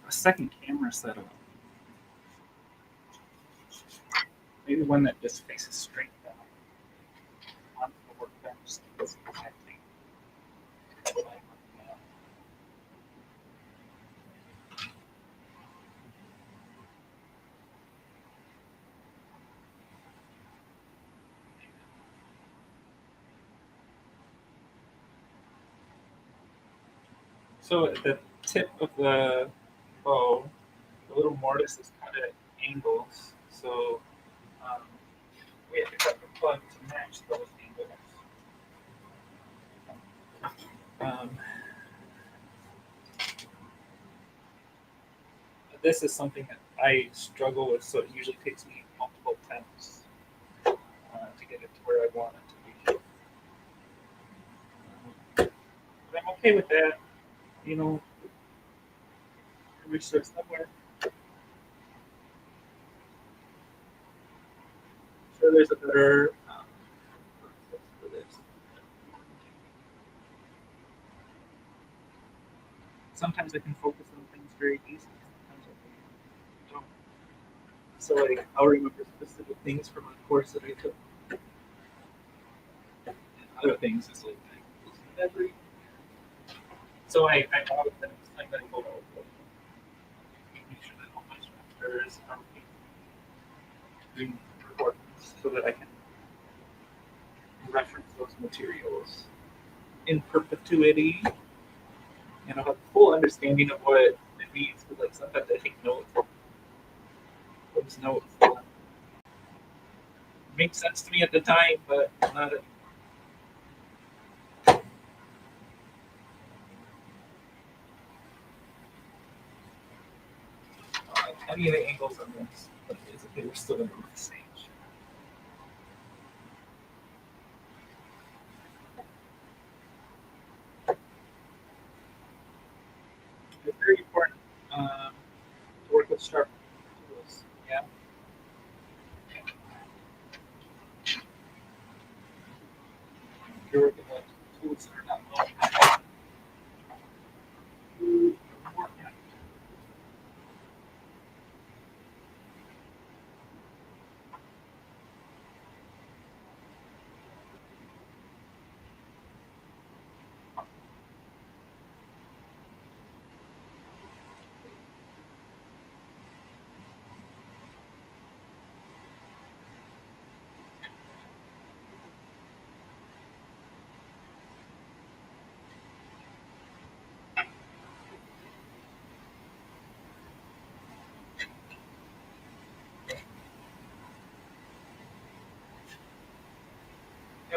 A: a second camera set up. Maybe one that just faces straight down onto the workbench. So it's protecting. So at the tip of the bow, the little mortise is cut at angles. So um, we have to cut the plug to match those angles. Um, this is something that I struggle with, so it usually takes me multiple attempts to get it to where I want it to be. But I'm okay with that. You know, research somewhere. Sure, there's a better. For this. Sometimes I can focus on things very easily. Sometimes I don't. So like, I'll remember specific things from a course that I took. And other things is like every. So I bought them. I'm going to go over make sure that all my structures are doing recordings so that I can reference those materials in perpetuity and I'll have a full understanding of what it means. Because like sometimes I take notes. Those notes make sense to me at the time, but not at any of the angles on this. But it's okay, we're still going to the stage. It's very important to work with sharp tools. Yeah. If you're working with tools that are not long,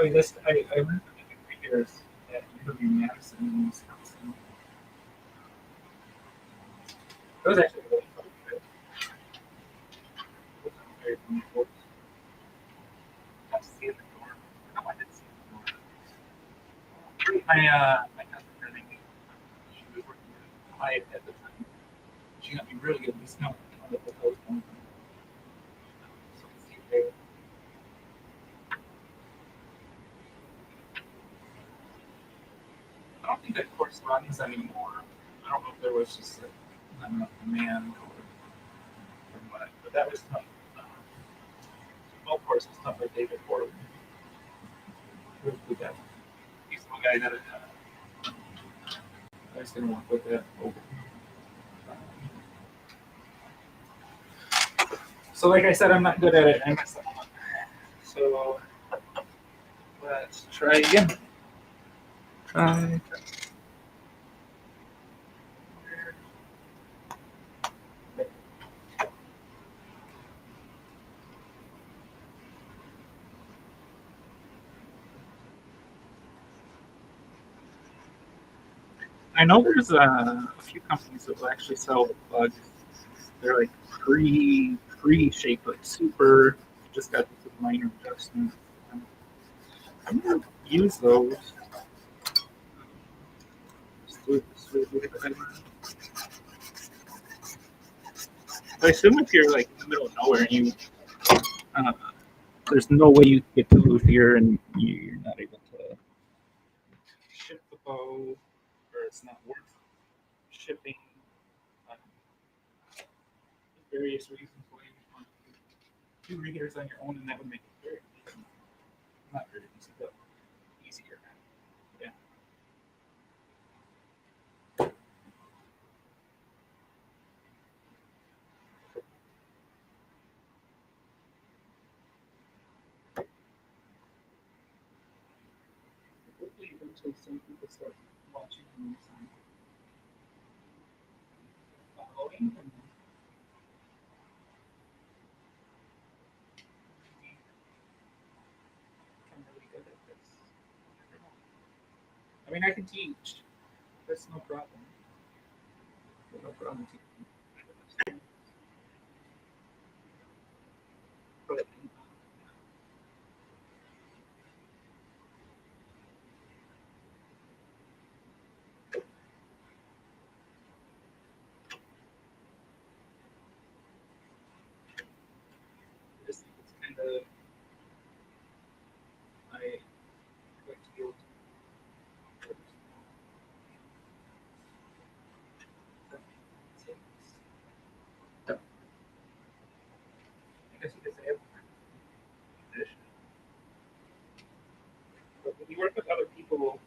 A: I learned for the 3 years at Madison in Wisconsin. It was actually really fun. It was a very fun course. Got to see the dorm. No, I didn't see the dorm. My cousin, her name, she was working at Hyatt at the time. She got me really good discount on the hotels. So I see there. I don't think that course runs anymore. I don't know if there was just not enough demand or what, but that was tough. Golf course was tough by David Ford. He was the guy. He's the guy that I was going to work with that. So, like I said, I'm not good at it. I messed up. So, let's try again. Try. I know there's a few companies that will actually sell the plugs. They're like pre-shape, but super. Just got this minor adjustment. I've never used those. I assume if you're like in the middle of nowhere and uh, there's no way you get to move here and you're not able to ship the bow, or it's not worth shipping. Uh, various reasons why you want to do readers on your own, and that would make it very easy. Not very easy, but easier. Yeah. Hopefully, eventually, some people start watching and following, and maybe become really good at this. I mean, I can teach. That's no problem. No problem teaching. But just it's kind of I like to be able to. I guess you could say everything. But when you work with other people,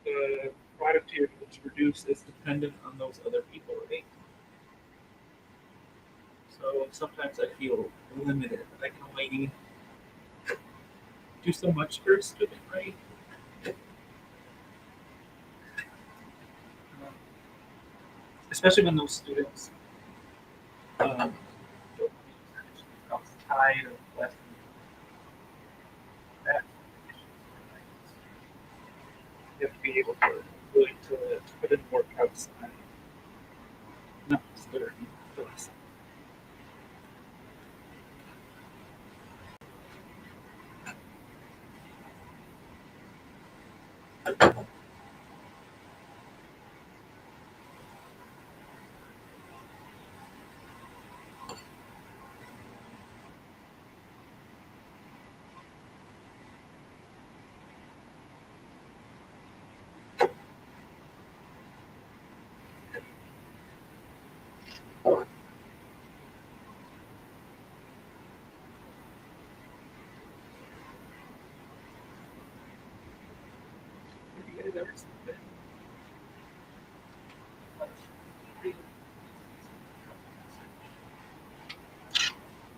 A: the product here that's produced is dependent on those other people, right? So sometimes I feel limited. I can only do so much for a student, right? Um, Especially when those students becomes tired of less than that. You have to be able to willing to put in work outside, not just learn the lesson. Have you guys ever been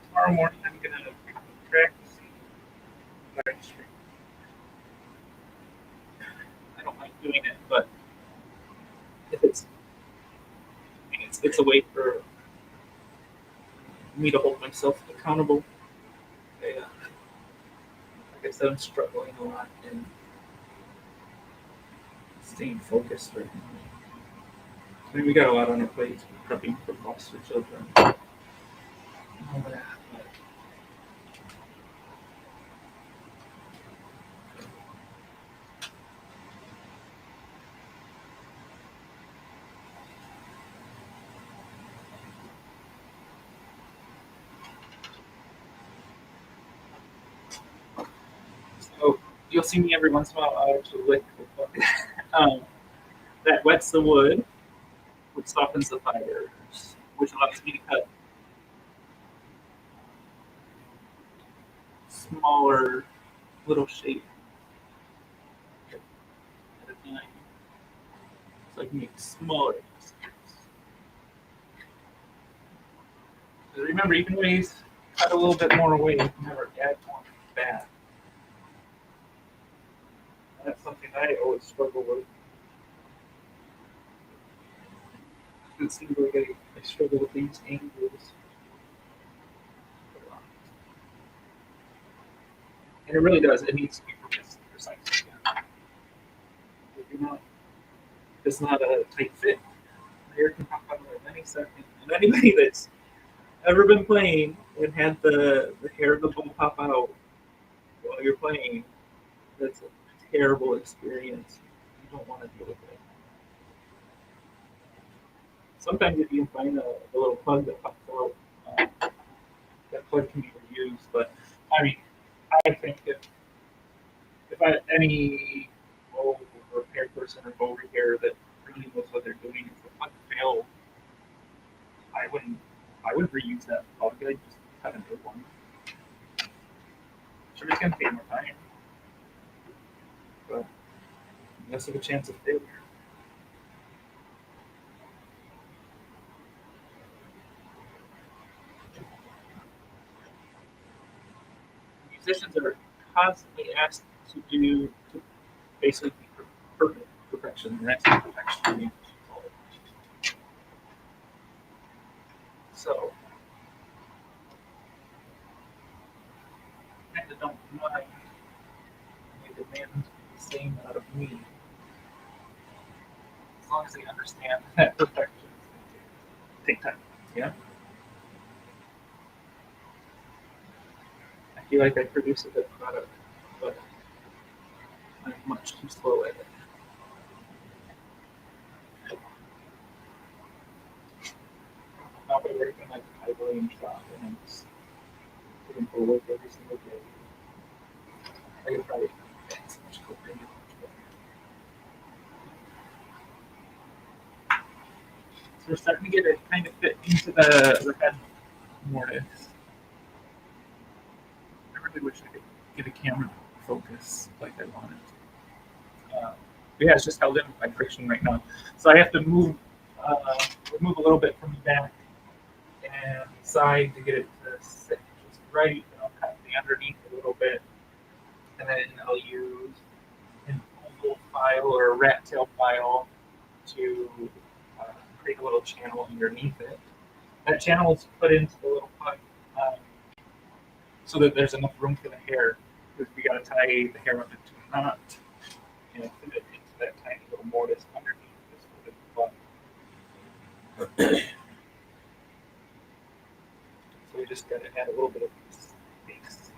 A: tomorrow morning? I'm gonna practice live stream. I don't like doing it, but if it's a way for me to hold myself accountable. I I said, I'm struggling a lot in staying focused right now. I mean, we got a lot on our plates, prepping for foster children, all that. But so you'll see me every once in a while out to lick the bucket. um, that wets the wood, which softens the fibers, which allows me to cut smaller little shapes at a time. So I can make smaller pieces. Remember, you can always cut a little bit more away. You can never add more back. That's something I always struggle with. It seems like I struggle with these angles. And it really does. It needs to be precise. If you're not, if it's not a tight fit, the hair can pop out at any second. And anybody that's ever been playing and had the hair of the bow pop out while you're playing, that's a terrible experience. You don't want to deal with it. Sometimes if you can find a little plug that pops out, that plug can be reused. But I mean, I think if any bow repair person or bow repair that really knows what they're doing, if the plug failed, I wouldn't reuse that plug. I'd just cut a new one. Sure, it's gonna take more time, but less of a chance of failure. Musicians are constantly asked to basically be perfect perfection, and that's perfection. So I kind of don't mind they demand the same out of me, as long as they understand that perfection is going to take time. Yeah, I feel like I produce a good product, but I'm much too slow at it. Now I work in like a high volume shop, and I'm just putting for work every single day. I could probably get so much coping. So we're starting to get it kind of fit into the head more. I really wish I could get a camera focus like I wanted. But yeah, it's just held in by friction right now. So I have to move a little bit from the back and side to get it to sit just right. And I'll cut the underneath a little bit, and then I'll use an oval file or a rat tail file to uh, create a little channel underneath it. That channel is put into the little plug um, so that there's enough room for the hair. Because we got to tie the hair up into a knot and fit it into that tiny little mortise underneath this wooden plug. So we just got to add a little bit of space.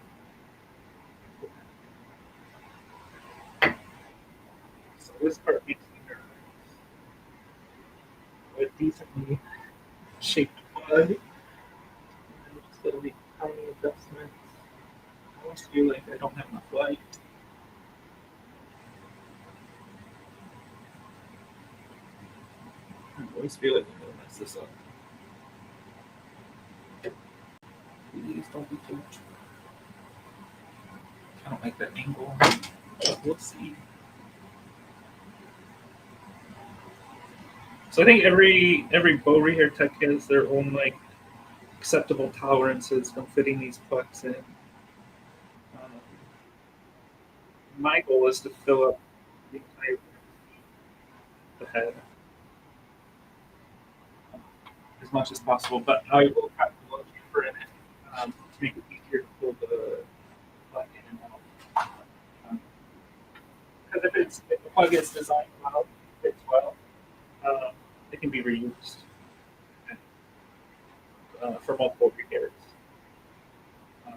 A: So this part makes me nervous. A decently shaped plug. I'm just going to make tiny adjustments. I always feel like I don't have enough light. I always feel like I'm going to mess this up. Please don't be too much. I don't like that angle, but we'll see. So I think every bow rehair tech has their own like acceptable tolerances when fitting these pucks in. Um, my goal is to fill up the entire the head as much as possible, but I will probably look for it to make it easier to pull the puck in and out. if the plug is designed well, fits well, um, it can be reused for multiple repairs. Um,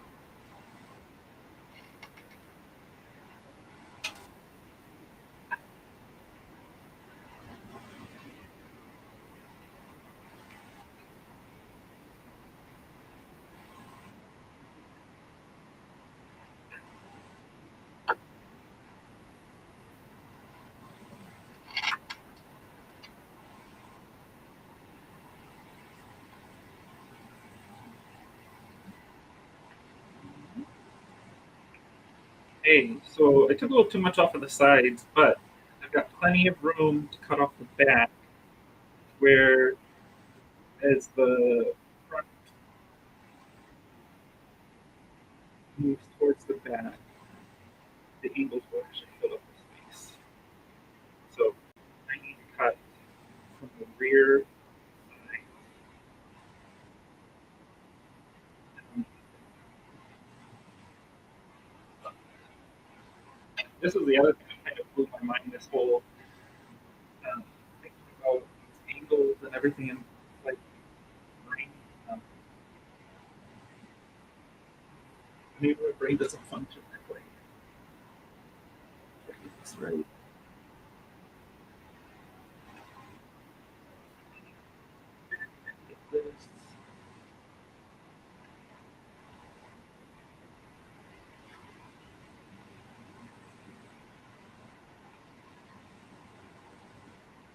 A: hey, so I took a little too much off of the sides, but I've got plenty of room to cut off the back, where as the front moves towards the back, the angles will actually fill up the space. So I need to cut from the rear side. This is the other thing that kind of blew my mind. This whole thinking about these angles and everything in like brain. Um, maybe my brain doesn't function that way. That's right.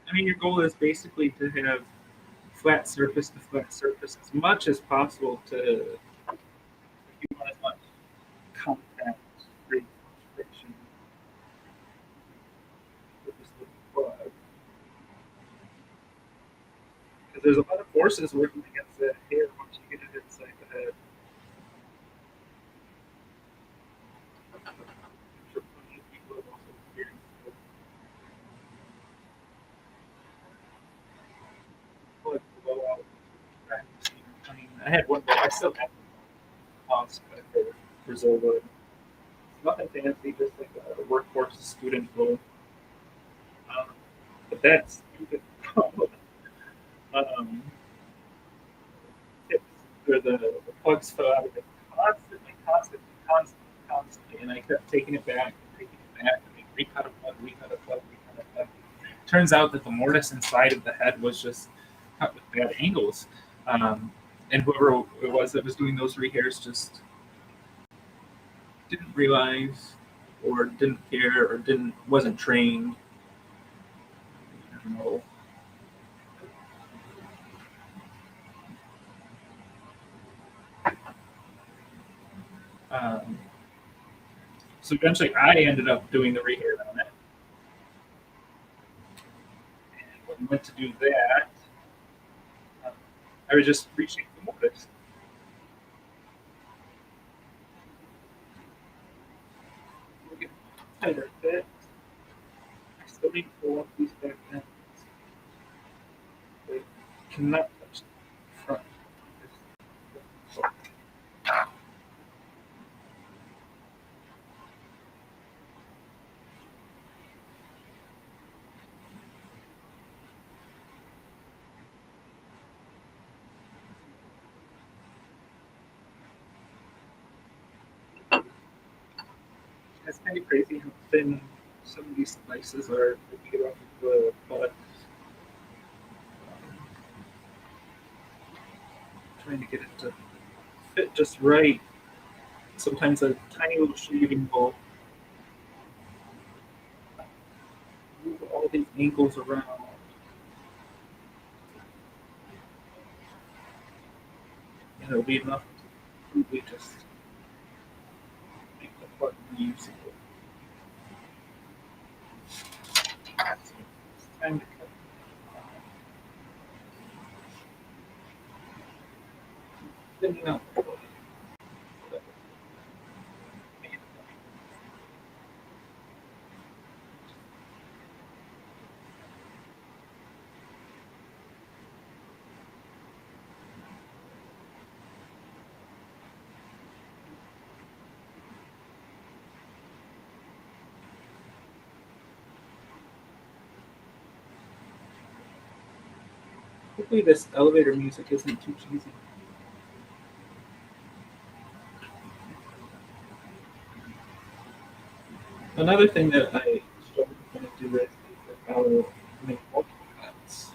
A: I mean, your goal is basically to have flat surface to flat surface as much as possible to if you want as much contact free friction with this little plug. Because there's a lot of forces working against that hair once you get it inside the head. I'm sure plenty of people have also experienced the plug blowout. I had one, but I still have lost for Zola. Nothing fancy, just like a workforce student loan. Um, but that's stupid. um, tips where the plugs fell out of it constantly. And I kept taking it back and taking it back. And they recut a plug, recut a plug, recut a plug. Turns out that the mortise inside of the head was just cut with bad angles. Um, and whoever it was that was doing those rehairs just didn't realize or didn't care or didn't wasn't trained. I don't know. Um, so eventually I ended up doing the rehair on it. And when I went to do that, um, I was just reaching the mortise. We'll get tighter fit. I still need to pull up these back ends. They cannot touch the front. It's kind of crazy how thin some of these slices are if you get off of the butt. Trying to get it to fit just right. Sometimes a tiny little shaving will move all these angles around. And it'll be enough to completely just make the part reusable. So it's time to cut. Thinning out. Hopefully, this elevator music isn't too cheesy. Another thing that I struggle to kind of do is how to make multiple cuts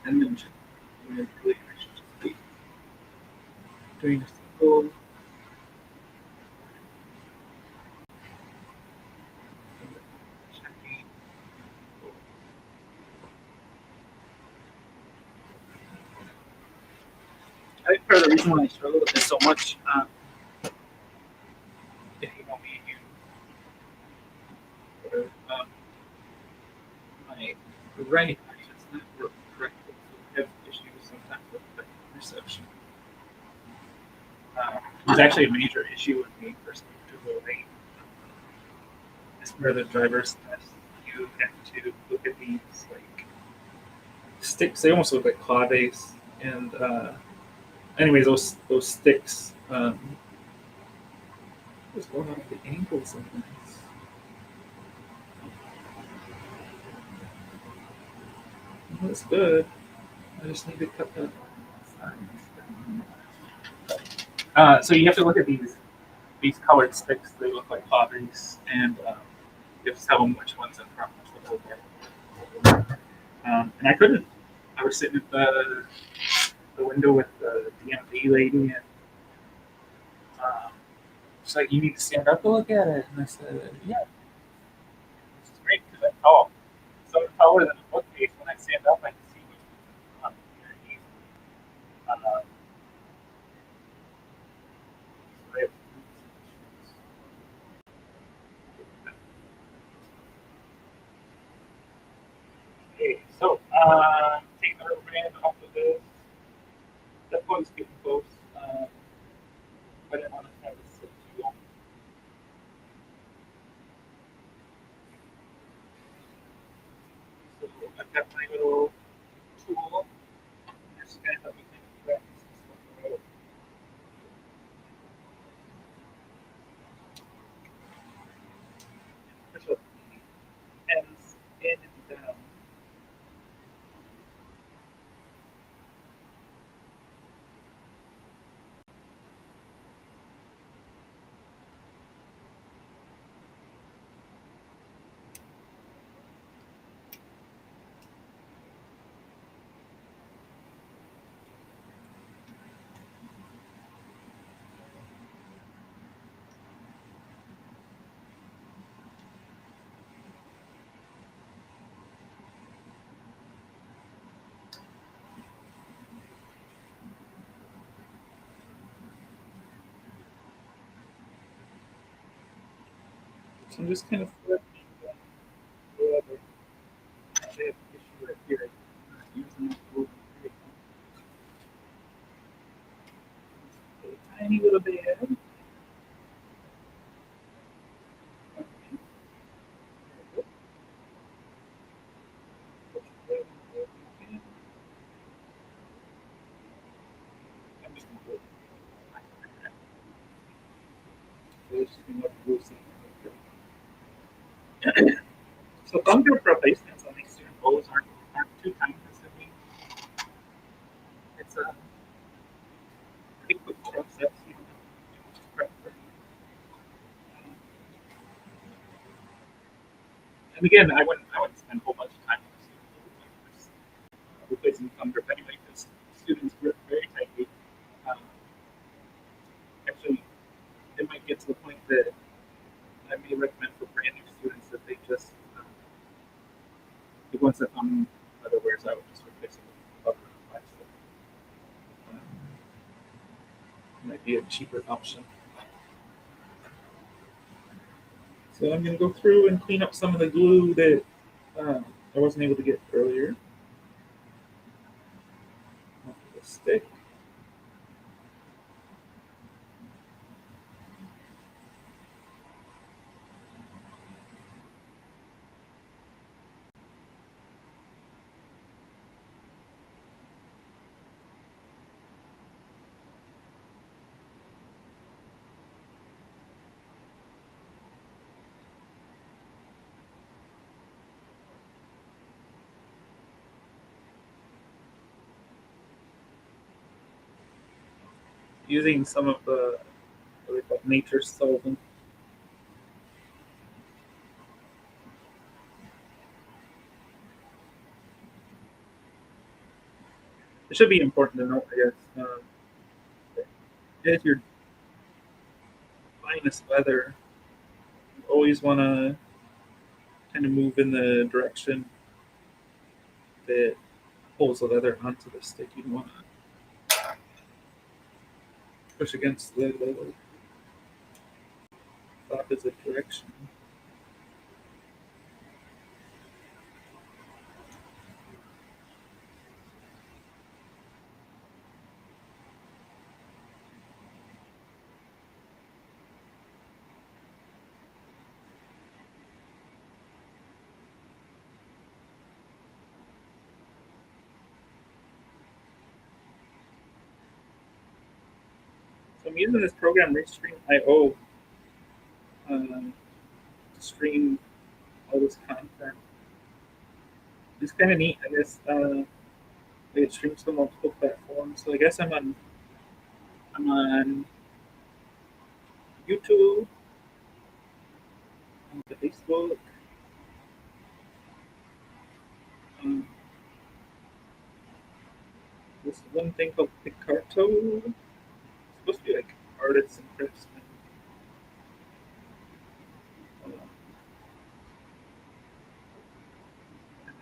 A: and then just really I should just be doing a single. Checking. I think part of the reason why I struggle with this so much, if you know me, you my right eye does not work correctly. So I have issues sometimes with the reception. It was actually a major issue when we first moved to Hawaii. As part of the driver's test, you have to look at these like sticks. They almost look like claw base. And anyways, those sticks. What's going on with the ankles on this? That's good. I just need to cut that. So you have to look at these colored sticks. They look like claw-base, and you have to tell them which one's in front, which one's over. And I couldn't. I was sitting at the window with the DMV lady, and she's like, "You need to stand up to look at it." And I said, "Yeah, this is great because I'm tall. So I'm taller than a bookcase. When I stand up, I can see which one's underneath." Uh, so I have- Okay, so take the rubber band off of this. That one's getting close. But I didn't want to have this sit too long. So I've got my little tool. Just kind of help me think of that. Push up hands in and down. So I'm just kind of flipping whatever. I have an issue right here. I'm not using that tool a tiny little bit. I'm just going to So thumb group replacements on these student goals aren't too time consuming. It's a pretty quick process. You don't have to do much prep for it. And again, I wouldn't spend a whole bunch of time on the student goals. Replacing thumb grip anyway because students grip very tightly. Um, Actually, it might get to the point that I may recommend for brand new students that they just once the thumb leather wears out, just replace it with rubber plastic. Might be a cheaper option. So I'm going to go through and clean up some of the glue that I wasn't able to get earlier. Off the stick. using some of the what they call nature solvent. It should be important to note, I guess, if you're buying this leather, you always want to kind of move in the direction that pulls the leather onto the stick. You don't want to push against the opposite direction. So I'm using this program, Restream.io, to stream all this content. It's kind of neat, I guess. It streams to multiple platforms. So I guess I'm on YouTube, on Facebook, um, this one thing called Picarto. It's supposed to be like artists and craftsmen.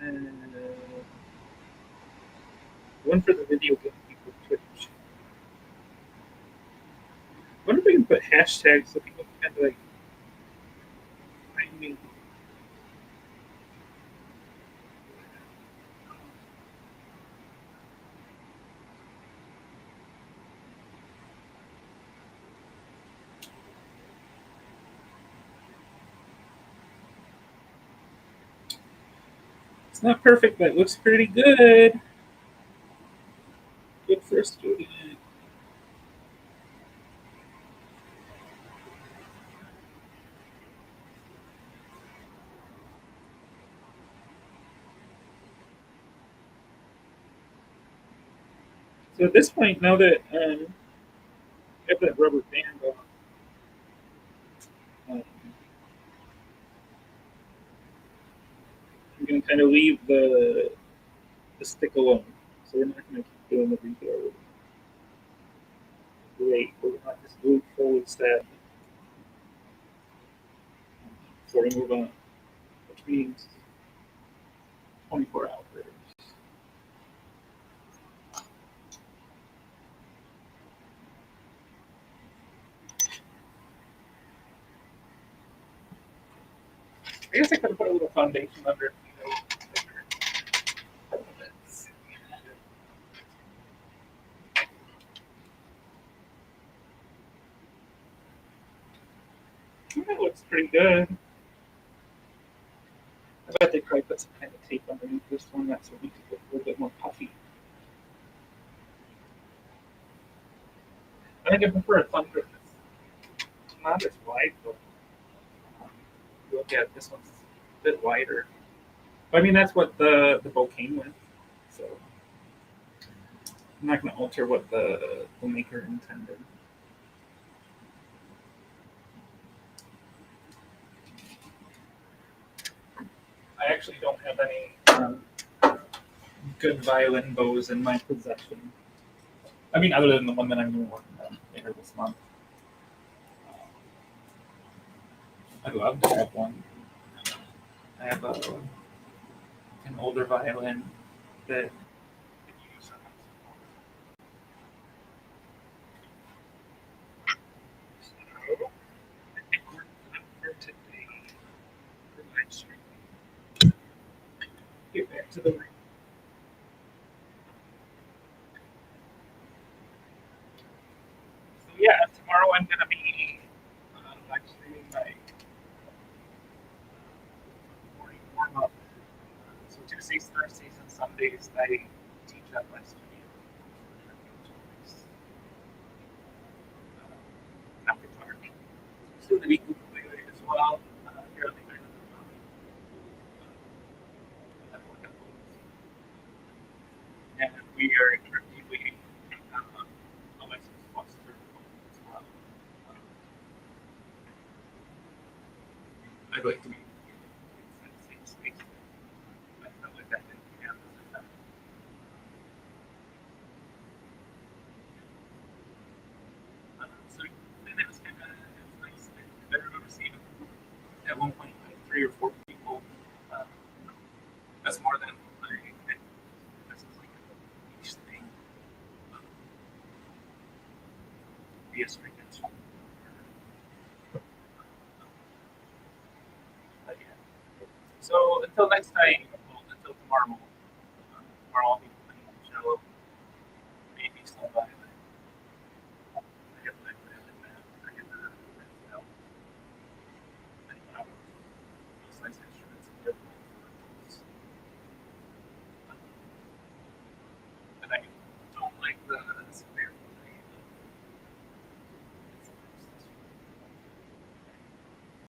A: And then one for the video game people, Twitch. I wonder if we can put hashtags so people can kind of like find me. It's not perfect, but it looks pretty good. Good for a student. So at this point, now that I have that rubber band on, I'm going to kind of leave the stick alone. So we're not going to keep doing the rebuild. Wait, we're not just move forward step before we move on, which means 24 hours. I guess I could have put a little foundation under it. That looks pretty good. I bet they probably put some kind of tape underneath this one that's what makes it look a little bit more puffy. I think I prefer a thunder. It's not as wide, but you look at this one's a bit wider. I mean, that's what the bow came with, so I'm not going to alter what the maker intended. I actually don't have any good violin bows in my possession. I mean, other than the one that I'm going to work on later this month. I'd love to have one. I have an older violin that get back to the room. So yeah, tomorrow I'm going to be live streaming my morning warm up. So Tuesdays, Thursdays, and Sundays I teach at my studio. I'm guitar. Soon to be ukulele as well. Fairly good. And we are currently waiting on a license foster. I'd like to be in the same space. I felt like that didn't happen at the time. So then it was kind of nice. I remember seeing at one point like 3 or 4 people. Uh, that's more than I. This is like each thing. Um, be a string instrument. But yeah. So until next time, well, until tomorrow, tomorrow I'll be